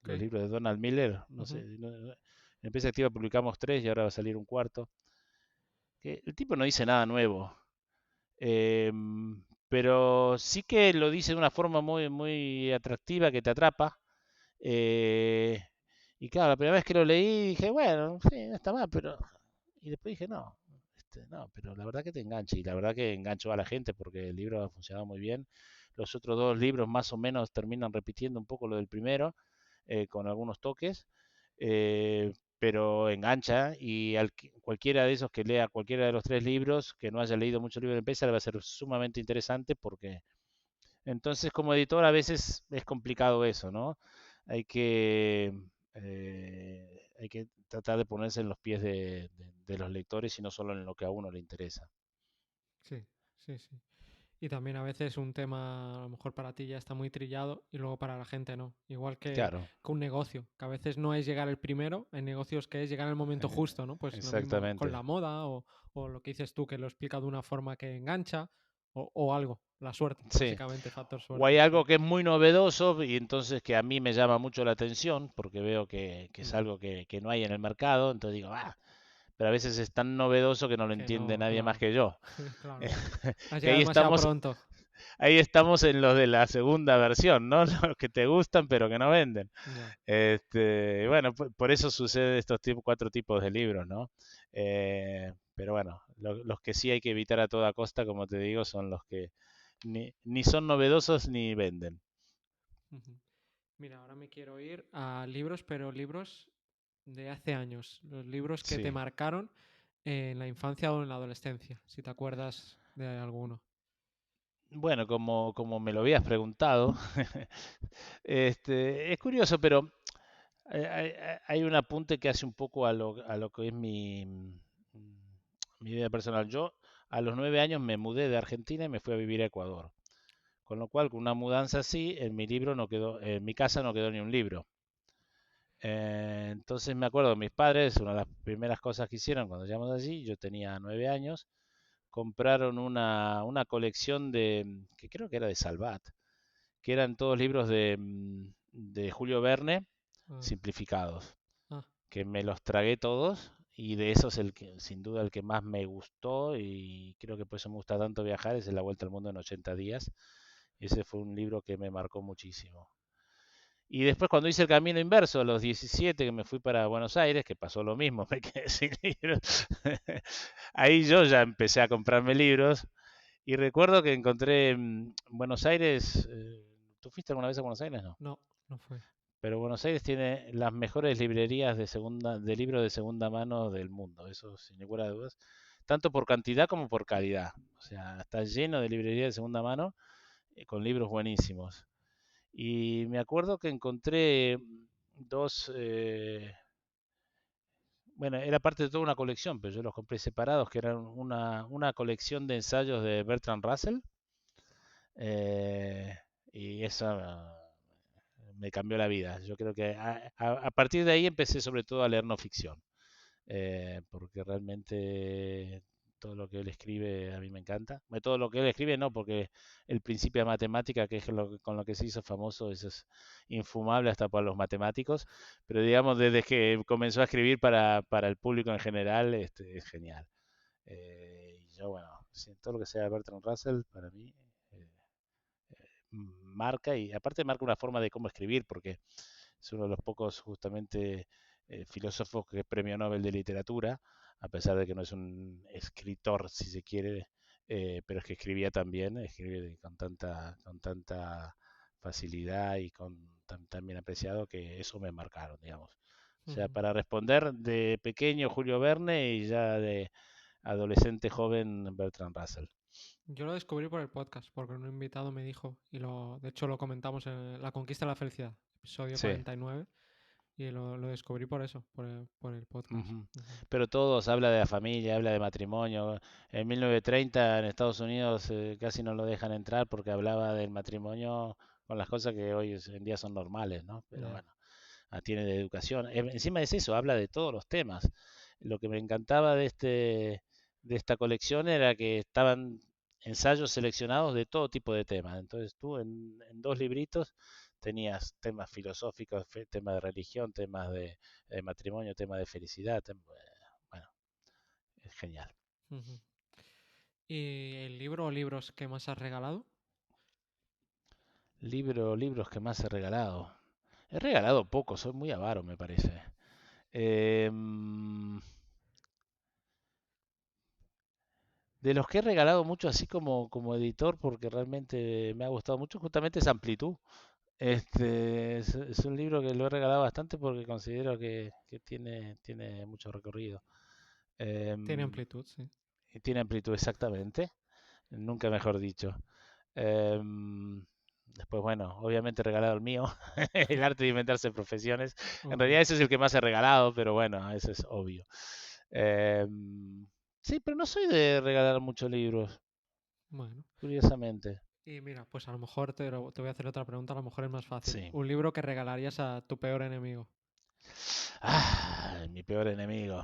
Los
Ok.
libros de Donald Miller, no sé,
Ujú.
en Empresa Activa publicamos 3 y ahora va a salir un cuarto. Que el tipo no dice nada nuevo, eh, pero sí que lo dice de una forma muy, muy atractiva que te atrapa. Eh, y claro, la primera vez que lo leí dije, bueno, sí, no está mal, pero... Y después dije, no, no, pero la verdad que te engancha. Y la verdad que enganchó a la gente porque el libro ha funcionado muy bien. Los otros dos libros más o menos terminan repitiendo un poco lo del primero, con algunos toques, pero engancha y cualquiera de esos que lea cualquiera de los tres libros, que no haya leído mucho libro de empresa, le va a ser sumamente interesante porque entonces como editor a veces es complicado eso, ¿no? Hay que, hay que tratar de ponerse en los pies de los lectores y no solo en lo que a uno le interesa.
Sí, sí, sí. Y también a veces un tema, a lo mejor para ti ya está muy trillado y luego para la gente no. Igual
Claro,
que un negocio, que a veces no es llegar el primero, hay negocios que es llegar en el momento
eh,
justo, ¿no? Pues lo mismo con
exactamente.
la moda o lo que dices tú, que lo explica de una forma que engancha o algo, la suerte,
Sí.
básicamente, factor
O hay
suerte, sí.
algo que es muy novedoso y entonces que a mí me llama mucho la atención porque veo que es
Ujú.
algo que no hay en el mercado, entonces digo, pero a veces es tan novedoso que no lo
Que
entiende
no,
nadie más
claro,
que yo.
claro. Has
Que
llegado demasiado pronto.
ahí estamos en los de la segunda versión, ¿no? Los que te gustan pero que no venden.
Ya.
Bueno, por eso sucede estos cuatro tipos de libros, ¿no? Pero bueno, los que sí hay que evitar a toda costa, como te digo, son los que ni son novedosos ni venden.
Ujú. Mira, ahora me quiero ir a libros, pero libros de hace años. Los libros que te
Sí.
marcaron en la infancia o en la adolescencia, si te acuerdas de alguno.
Bueno, como me lo habías preguntado, es curioso, pero hay un apunte que hace un poco a lo que es mi vida personal. Yo a los 9 años me mudé de Argentina y me fui a vivir a Ecuador. Con lo cual, con una mudanza así, en mi libro no quedó, en mi casa no quedó ni un libro. Entonces me acuerdo de mis padres, una de las primeras cosas que hicieron cuando llegamos allí, yo tenía 9 años, compraron una colección que creo que era de Salvat, que eran todos libros de Julio Verne
Ah,
simplificados,
ah,
que me los tragué todos y de esos el que, sin duda el que más me gustó y creo que por eso me gusta tanto viajar es La Vuelta al Mundo en 80 días. Ese fue un libro que me marcó muchísimo. Y después cuando hice el camino inverso, a los 17 que me fui para Buenos Aires, que pasó lo mismo, me quedé sin libros, ahí yo ya empecé a comprarme libros y recuerdo que encontré en Buenos Aires, ¿tú fuiste alguna vez a Buenos Aires? No.
no, no fue.
Pero Buenos Aires tiene las mejores librerías de libros de segunda mano del mundo, eso sin ninguna duda, tanto por cantidad como por calidad. O sea, está lleno de librerías de segunda mano con libros buenísimos. Y me acuerdo que encontré dos, bueno, era parte de toda una colección, pero yo los compré separados, que eran una colección de ensayos de Bertrand Russell. eh, y eso me cambió la vida. Yo creo que a partir de ahí empecé sobre todo a leer no ficción, porque realmente todo lo que él escribe a mí me encanta. Todo lo que él escribe no, porque el principio de matemática, que es con lo que se hizo famoso, eso es infumable hasta para los matemáticos, pero digamos desde que comenzó a escribir para el público en general, es genial. Y yo, bueno, todo lo que sea Bertrand Russell, para mí, eh, marca, y aparte marca una forma de cómo escribir, porque es uno de los pocos justamente filósofos que es premio Nobel de literatura, a pesar de que no es un escritor, si se quiere, pero es que escribía también, escribe con tanta facilidad y tan bien apreciado que eso me marcaron, digamos. O sea,
Ujú.
para responder de pequeño Julio Verne y ya de adolescente joven Bertrand Russell.
Yo lo descubrí por el podcast, porque un invitado me dijo, de hecho lo comentamos en La Conquista de la Felicidad, episodio
Sí.
49, y lo descubrí por eso, por el podcast.
Ujú.
Ujú.
Pero todos habla de la familia, habla de matrimonio. En 1930 en Estados Unidos casi no lo dejan entrar porque hablaba del matrimonio con las cosas que hoy en día son normales, ¿no? Pero
Ya.
bueno, tiene de educación. Encima es eso, habla de todos los temas. Lo que me encantaba de esta colección era que estaban ensayos seleccionados de todo tipo de temas. Entonces tú en dos libritos tenías temas filosóficos, temas de religión, temas de matrimonio, temas de felicidad. Bueno, es genial.
Ujú. ¿Y el libro o libros que más has regalado?
Libros que más he regalado. He regalado poco, soy muy avaro, me parece. Em, de los que he regalado mucho así como editor, porque realmente me ha gustado mucho, justamente es Amplitud. Es un libro que lo he regalado bastante porque considero que tiene mucho recorrido.
Tiene
Em,
amplitud, sí.
y tiene amplitud exactamente, nunca mejor dicho. Em, Después, bueno, obviamente he regalado el mío, el arte de inventarse profesiones. En
Hombre,
realidad ese es el que más he regalado, pero bueno, eso es obvio. Em, sí, pero no soy de regalar muchos libros,
bueno.
curiosamente.
Y mira, pues a lo mejor te voy a hacer otra pregunta, a lo mejor es más fácil.
Sí.
Un libro que regalarías a tu peor enemigo.
Mi peor enemigo.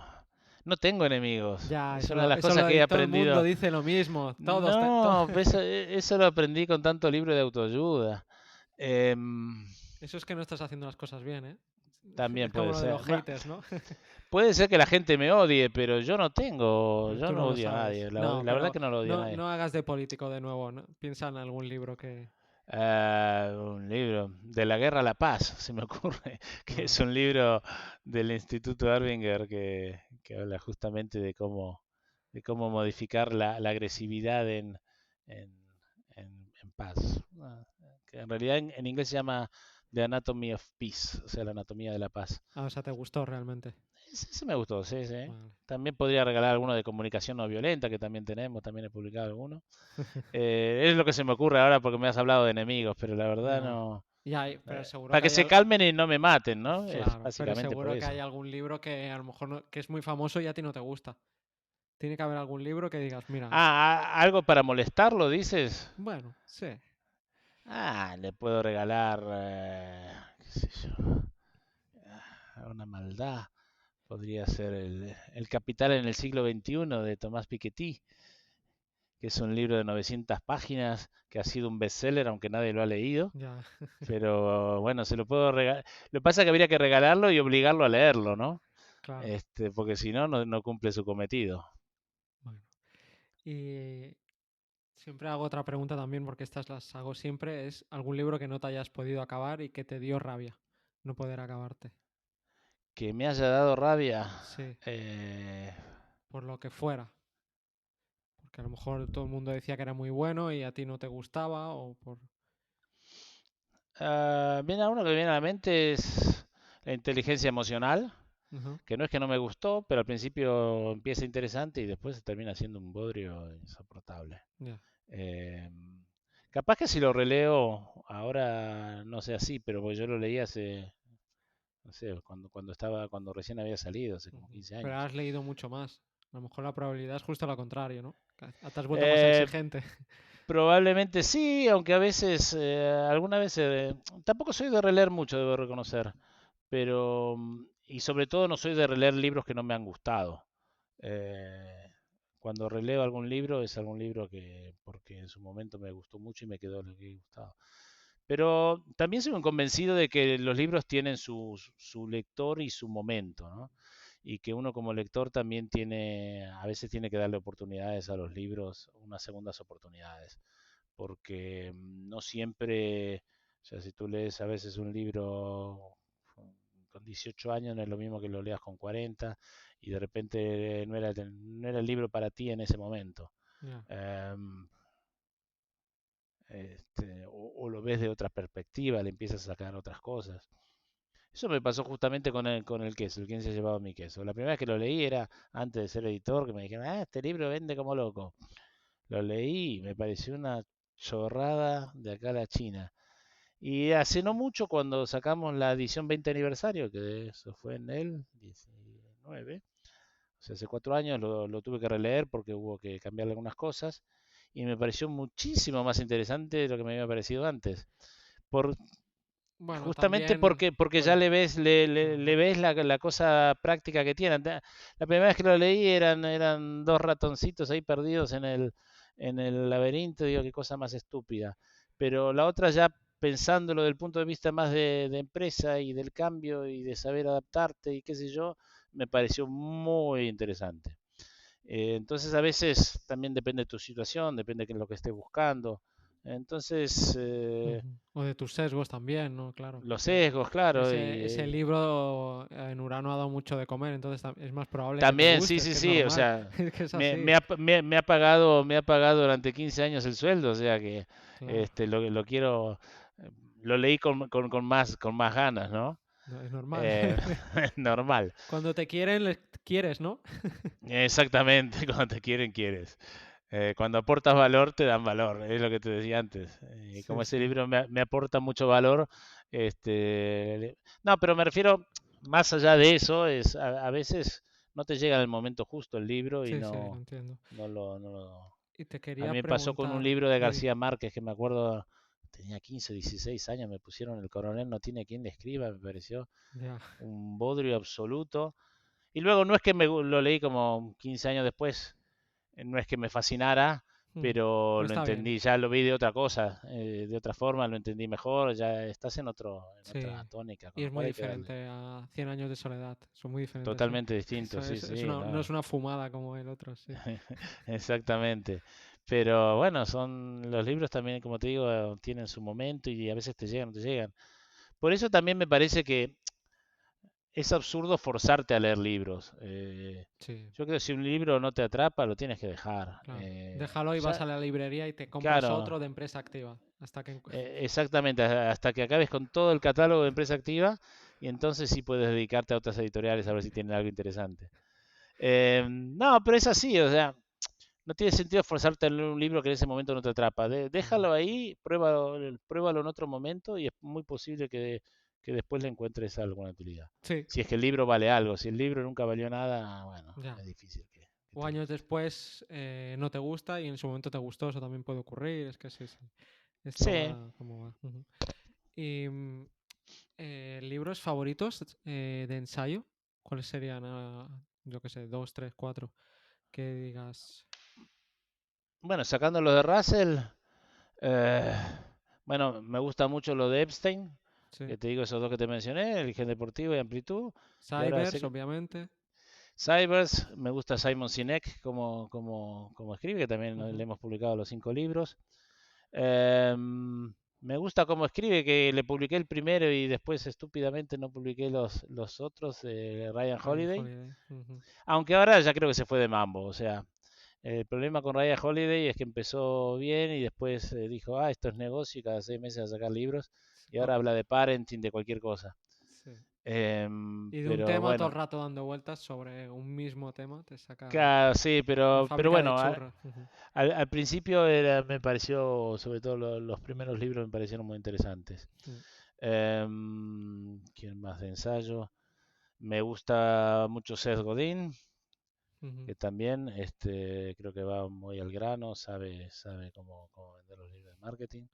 No tengo enemigos.
Ya,
Es una de las cosas que he
todo el mundo
aprendido.
dice lo mismo.
No, pues eso lo aprendí con tanto libro de autoayuda. Em,
Eso es que no estás haciendo las cosas bien, ¿eh?
También
Es como
puede
lo de
ser.
los haters, ¿no?
Puede ser que la gente me odie, pero
Pero
yo
tú no
no
lo
odio a
sabes.
nadie.
No,
La verdad
pero
que no lo odio a nadie.
no hagas de político de nuevo, ¿no? Piensa en algún libro que...
Un libro de la guerra a la paz, se me ocurre, que es
Vale,
un libro del Instituto Erlanger que habla justamente de cómo modificar la agresividad en, en paz. Que en realidad en inglés se llama The Anatomy of Peace, o sea, la anatomía de la paz.
ah, o sea, te gustó realmente.
Ese me gustó, sí, sí.
Vale.
También podría regalar alguno de comunicación no violenta, que también tenemos, también he publicado alguno. Es lo que se me ocurre ahora porque me has hablado de enemigos, pero la verdad
Ya.
no.
Pero seguro
Para
que
que
hay...
se calmen y no me maten, ¿no? Es
Claro, pero
básicamente por
seguro que hay
eso.
algún libro que a lo mejor que es muy famoso y a ti no te gusta. Tiene que haber algún libro que digas, mira,
Algo para molestarlo, dices.
bueno, sí,
Le puedo regalar, qué sé yo, una maldad. Podría ser el Capital en el siglo XXI de Tomás Piketty, que es un libro de 900 páginas que ha sido un bestseller, aunque nadie lo ha leído.
ya,
Pero bueno, se lo puedo regalar. Lo que pasa es que habría que regalarlo y obligarlo a leerlo, ¿no?
claro.
Porque si no, no cumple su cometido.
Bueno. Y siempre hago otra pregunta también, porque estas las hago siempre, es algún libro que no te hayas podido acabar y que te dio rabia no poder acabarte.
Que me haya dado rabia.
Sí,
eh,
por lo que fuera. Porque a lo mejor todo el mundo decía que era muy bueno y a ti no te gustaba o por...
Viene a uno que viene a la mente es la inteligencia emocional,
Ujú,
que no es que no me gustó, pero al principio empieza interesante y después termina siendo un bodrio insoportable.
ya,
Eh, Capaz que si lo releo ahora no sé así, pero porque yo lo leí hace, no sé, cuando recién había salido, hace como
ujú.
15
Pero
años.
has leído mucho más. A lo mejor la probabilidad es justo lo contrario, ¿no? Que te has vuelto más
Eh,
exigente.
Probablemente sí, aunque a veces, alguna vez, tampoco soy de releer mucho, debo reconocer, pero, y sobre todo no soy de releer libros que no me han gustado. Eh, Cuando releo algún libro es algún libro porque en su momento me gustó mucho y me quedó lo que he gustado. Pero también soy un convencido de que los libros tienen su lector y su momento, ¿no? Y que uno como lector también a veces tiene que darle oportunidades a los libros, unas segundas oportunidades, porque no siempre, o sea, si tú lees a veces un libro con 18 años no es lo mismo que lo leas con 40 y de repente no era el libro para ti en ese momento.
Ya,
Um, o lo ves de otra perspectiva, le empiezas a sacar otras cosas. Eso me pasó justamente con el queso, el quien se ha llevado mi queso. La primera vez que lo leí era antes de ser editor, que me dijeron, este libro vende como loco. Lo leí y me pareció una chorrada de acá a la China. Y hace no mucho, cuando sacamos la edición 20 aniversario, que eso fue en el 19, o sea, hace 4 años, lo tuve que releer porque hubo que cambiarle algunas cosas. Y me pareció muchísimo más interesante de lo que me había parecido antes. Por,
bueno,
Justamente
también
porque ya
puede...
le
Ajá,
ves la cosa práctica que tienen. La primera vez que lo leí eran dos ratoncitos ahí perdidos en el laberinto, digo, qué cosa más estúpida. Pero la otra ya pensándolo desde el punto de vista más de empresa y del cambio y de saber adaptarte y qué sé yo, me pareció muy interesante. Entonces a veces también depende de tu situación, depende de lo que estés buscando. Entonces,
Ujú. O de tus sesgos también, ¿no? Claro.
los
Que
sesgos, claro,
ese libro en Urano ha dado mucho de comer, entonces es más probable que te
también, sí,
guste, es
sí,
que es
sí, o
normal.
sea,
Es que es
me,
así.
me ha, me ha pagado durante 15 años el sueldo, o sea que
Claro.
lo quiero, eh, lo leí con más ganas, ¿no?
No, es normal.
Eh, normal.
Cuando te quieren, les quieres, ¿no?
Exactamente, cuando te quieren, quieres. Cuando aportas valor, te dan valor, es lo que te decía antes.
Sí,
Como ese
sí.
libro me aporta mucho valor, no, pero me refiero, más allá de eso, a veces no te llega en el momento justo el libro y
Sí, sí, lo entiendo.
no lo...
Y te
A
quería
mí me pasó con un
preguntar,
libro de
Didi.
García Márquez que me acuerdo, tenía 15 o 16 años, me pusieron El coronel no tiene quien le escriba, me pareció
Ya.
un bodrio absoluto. Y luego no es que lo leí como 15 años después, no es que me fascinara,
Mm.
pero
Pero
lo
está bien.
entendí, ya lo vi de otra cosa, de otra forma, lo entendí mejor, ya estás en otra
Sí.
tónica,
Y
con lo
es muy
cual hay que darle.
diferente a Cien años de soledad. Son muy diferentes, ¿eh?
Totalmente distinto,
Eso
sí,
es
sí,
no es
no,
una fumada como el otro, sí.
exactamente. Pero bueno, son los libros también, como te digo, tienen su momento y a veces te llegan o te llegan. Por eso también me parece que es absurdo forzarte a leer libros.
Sí,
Yo creo que si un libro no te atrapa, lo tienes que dejar.
claro. Déjalo y vas
Ya,
a la librería y te compras
claro,
otro de empresa activa. Hasta que...
exactamente, hasta que acabes con todo el catálogo de empresa activa y entonces sí puedes dedicarte a otras editoriales a ver si tienen algo interesante. No, pero es así, o sea, no tiene sentido forzarte a leer un libro que en ese momento no te atrapa.
Ujú.
Déjalo ahí, pruébalo en otro momento y es muy posible que después le encuentres alguna utilidad.
Sí,
Si es que el libro vale algo, si el libro nunca valió nada, bueno,
ya.
es difícil que
O
te
años
guste.
después no te gusta y en su momento te gustó, eso también puede ocurrir. Es que sí, sí. Esto
Sí,
va como va. Ujú. Y libros favoritos de ensayo, ¿cuáles serían? Yo qué sé, dos, tres, cuatro. Que digas,
bueno, sacando lo de Russell, eh, bueno, me gusta mucho lo de Epstein,
sí.
que te digo esos dos que te mencioné, el Gen Deportivo y Amplitud, y ahora sé
Cybers,
que
obviamente.
Cybers, me gusta Simon Sinek como escribe, que también le
Ujú.
hemos publicado los 5 libros. Me gusta cómo escribe, que le publiqué el primero y después estúpidamente no publiqué los otros de Ryan
Ryan
Holiday,
Holiday. Ujú.
aunque ahora ya creo que se fue de mambo, o sea, el problema con Ryan Holiday es que empezó bien y después dijo, esto es negocio y cada 6 meses a sacar libros y
Oh,
ahora habla de parenting, de cualquier cosa.
sí. Y de un
Pero
tema todo el
bueno,
rato dando vueltas sobre un mismo tema, te saca
sí,
una
pero
fábrica de
bueno,
churros. Ujú.
al principio me pareció, sobre todo los primeros libros me parecieron muy interesantes.
Mm.
¿Quién más de ensayo? Me gusta mucho Seth Godin,
Ujú.
que también creo que va muy al grano, sabe cómo vender los libros de marketing.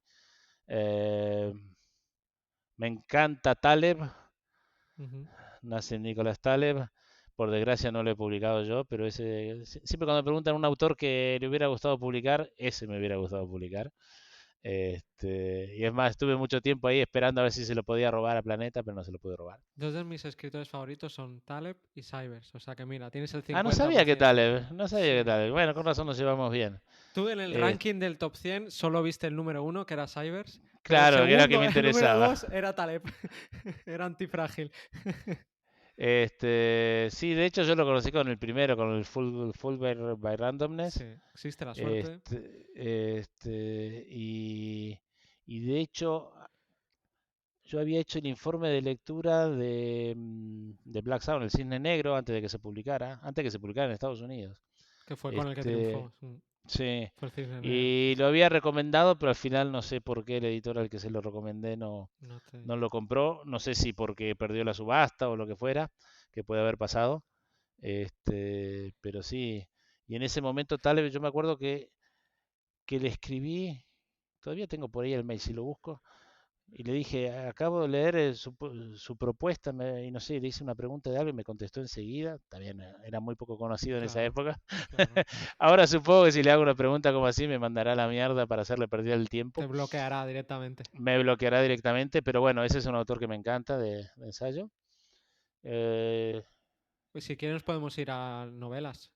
Eh, Me encanta Taleb,
Ujú.
nace Nicolás Taleb. Por desgracia no lo he publicado yo, pero siempre cuando me preguntan un autor que le hubiera gustado publicar, ese me hubiera gustado publicar. Y es más, estuve mucho tiempo ahí esperando a ver si se lo podía robar a Planeta, pero no se lo pude robar.
Dos de mis escritores favoritos son Taleb y Cybers. O sea que mira, tienes el
No sabía qué
50%.
Taleb, no sabía qué
Sí.
Taleb. Bueno, con razón nos llevamos bien.
Tú en el
Eh,
ranking del top 100 solo viste el número uno, que era Cybers, pero el
claro, que era que
segundo,
me
el número
interesaba.
2 era Taleb. Era antifrágil.
Sí, de hecho yo lo conocí con el primero, con el Full by
Sí,
Randomness.
existe la suerte.
Y de hecho yo había hecho el informe de lectura de Black Sound, el Cisne Negro, antes que se publicara en Estados Unidos.
Que fue con el que
Este,
triunfó.
sí,
Fue el Cisne Negro, sí,
y
sí.
lo había recomendado, pero al final no sé por qué el editor al que se lo recomendé
No te...
no lo compró. No sé si porque perdió la subasta o lo que fuera, que puede haber pasado. Pero sí, y en ese momento tal vez yo me acuerdo que le escribí, todavía tengo por ahí el mail si lo busco, y le dije, acabo de leer su propuesta, y no sé, le hice una pregunta de algo y me contestó enseguida. También era muy poco conocido en esa
Claro,
época.
claro.
Ahora supongo que si le hago una pregunta como así me mandará a la mierda para hacerle perder el
Te
tiempo.
bloqueará directamente.
Me bloqueará directamente, pero bueno, ese es un autor que me encanta de ensayo. Eh,
Pues si quieres podemos ir a novelas.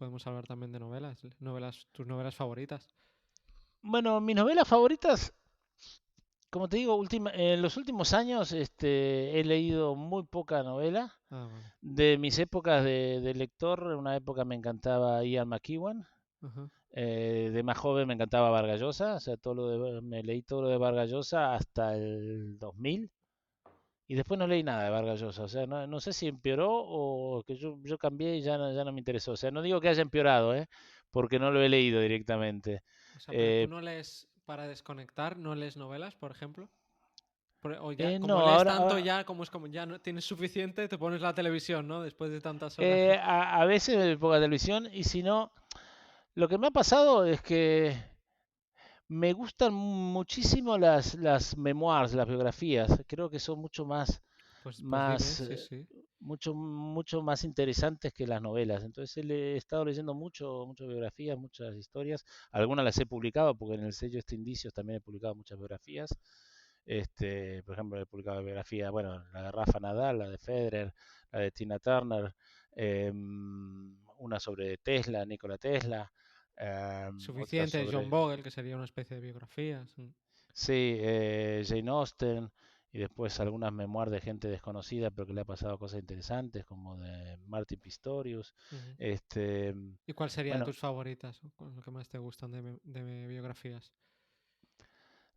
podemos hablar también de novelas, tus novelas favoritas.
Bueno, mis novelas favoritas, como te digo, en los últimos años he leído muy poca novela.
Ah, vale.
De mis épocas de lector, en una época me encantaba Ian McEwan.
Ajá.
De más joven me encantaba Vargas Llosa, o sea, me leí todo lo de Vargas Llosa hasta el 2000 y después no leí nada de Vargas Llosa, o sea, no sé si empeoró o que yo cambié y ya no me interesó, o sea, no digo que haya empeorado, porque no lo he leído directamente.
O sea, pero tú
Eh,
no lees para desconectar, no lees novelas, por ejemplo. O ya, como
no,
lees
ahora,
tanto,
ahora
ya como es como ya no tienes suficiente, te pones la televisión, ¿no? Después de tantas horas.
a veces veo poca televisión y si no, lo que me ha pasado es que me gustan muchísimo las memoirs, las biografías, creo que son
Pues dime,
más,
sí, sí.
mucho más interesantes que las novelas. Entonces he estado leyendo muchas biografías, muchas historias. Algunas las he publicado porque en el sello Indicios también he publicado muchas biografías. Por ejemplo, he publicado biografías, bueno, la de Rafa Nadal, la de Federer, la de Tina Turner, una sobre Tesla, Nikola Tesla, otra
Suficiente, John
sobre,
Bogle, que sería una especie de biografías.
sí, Jane Austen y después algunas memoirs de gente desconocida pero que le ha pasado cosas interesantes como de Martin Pistorius.
Ujú.
Este,
¿Y cuál sería de
bueno,
tus favoritas? ¿O con lo que más te gustan de biografías?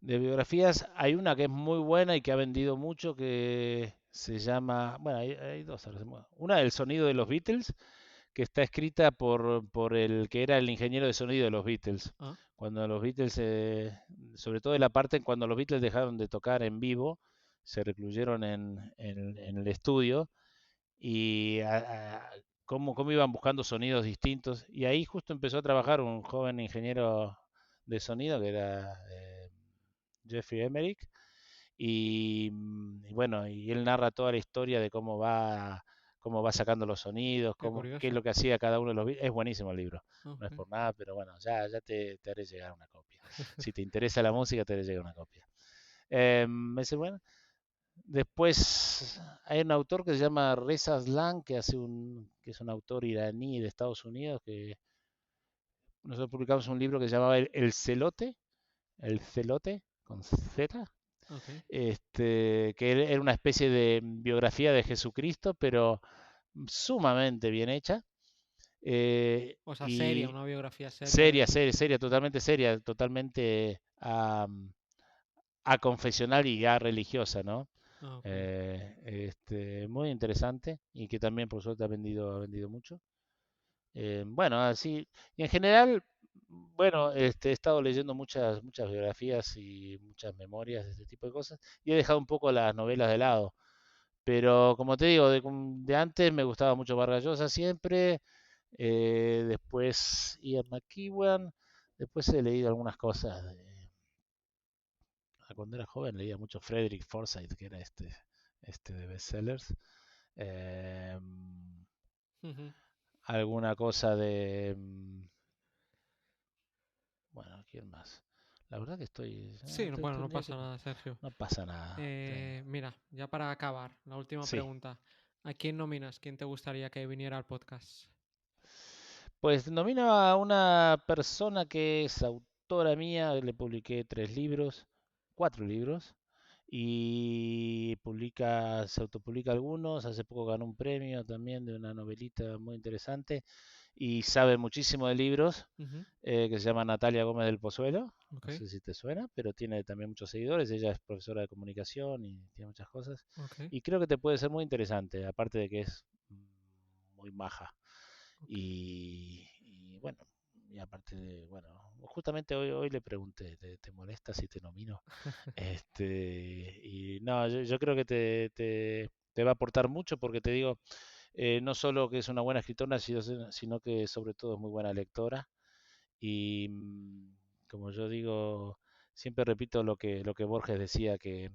de biografías hay una que es muy buena y que ha vendido mucho que se llama, bueno, hay dos, una del sonido de los Beatles que está escrita por el que era el ingeniero de sonido de los Beatles.
Ah,
Cuando los Beatles, sobre todo en la parte en cuando los Beatles dejaron de tocar en vivo, se recluyeron en el estudio y cómo iban buscando sonidos distintos. Y ahí justo empezó a trabajar un joven ingeniero de sonido que era Jeffrey Emerick. Y bueno, y él narra toda la historia de cómo va sacando los sonidos,
qué
qué es
curioso.
lo que hacía cada uno de los. Es buenísimo el libro, no es
Ok.
por nada, pero bueno, ya te haré llegar una copia. Si te interesa la música, te haré llegar una copia. Ese, bueno, después hay un autor que se llama Reza Aslan, que es un autor iraní de Estados Unidos, que nosotros publicamos un libro que se llamaba El Celote, con Z,
Ok.
que era una especie de biografía de Jesucristo, pero sumamente bien hecha.
O sea, seria,
Y
una biografía seria de
seria,
él.
seria, seria, totalmente a confesional y a religiosa, ¿no?
Ah, ok.
Muy interesante y que también por suerte ha vendido mucho. Bueno, así, y en general, bueno, he estado leyendo muchas biografías y muchas memorias de este tipo de cosas y he dejado un poco las novelas de lado. Pero como te digo, de antes me gustaba mucho Vargas Llosa siempre, después Ian McEwan, después he leído algunas cosas cuando era joven leía mucho Frederick Forsyth, que era este de bestsellers. Eh,
Ujú.
alguna cosa de, bueno, ¿quién más? La verdad que
Sí, bueno, no
tendría que,
pasa nada, Sergio.
no pasa nada.
Mira, ya para acabar, la última
Sí,
pregunta. ¿A quién nominas? ¿Quién te gustaría que viniera al podcast?
pues nomino a una persona que es autora mía, le publiqué 3 libros, 4 libros, y se autopublica algunos, hace poco ganó un premio también de una novelita muy interesante, y sabe muchísimo de libros,
Ujú.
que se llama Natalia Gómez del Pozuelo,
Ok,
no sé si te suena, pero tiene también muchos seguidores, ella es profesora de comunicación y tiene muchas cosas,
ok,
y creo que te puede ser muy interesante, aparte de que es muy maja.
ok.
Y bueno, y aparte de, bueno, justamente hoy le pregunté, ¿te molesta si te nomino? Y no, yo creo que te va a aportar mucho porque te digo, no solo que es una buena escritora, sino que sobre todo es muy buena lectora. Y como yo digo, siempre repito lo que Borges decía, que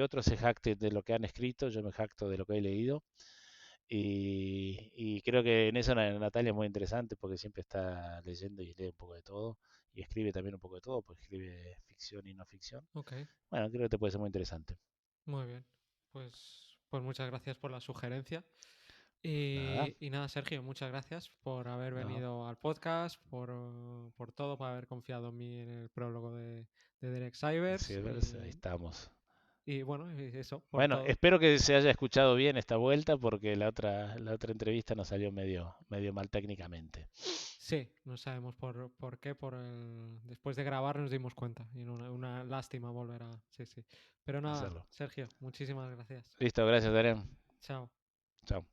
otros se jacten de lo que han escrito, yo me jacto de lo que he leído. Y creo que en eso Natalia es muy interesante porque siempre está leyendo y lee un poco de todo y escribe también un poco de todo, porque escribe ficción y no ficción.
Ok,
Bueno, creo que te puede ser muy interesante.
muy bien. Pues muchas gracias por la sugerencia.
Nada,
Y nada, Sergio, muchas gracias por haber
no,
venido al podcast, por todo, por haber confiado en mí en el prólogo de Derek Sivers
Silvers, ahí estamos.
y bueno, y eso, por
Bueno,
todo.
espero que se haya escuchado bien esta vuelta porque la otra entrevista nos salió medio mal técnicamente.
Sí, no sabemos por qué, después de grabar nos dimos cuenta y una lástima volver a... Sí, sí. Pero nada,
Hacerlo.
Sergio, muchísimas gracias.
Listo, gracias, Darren.
Chao.
Chao.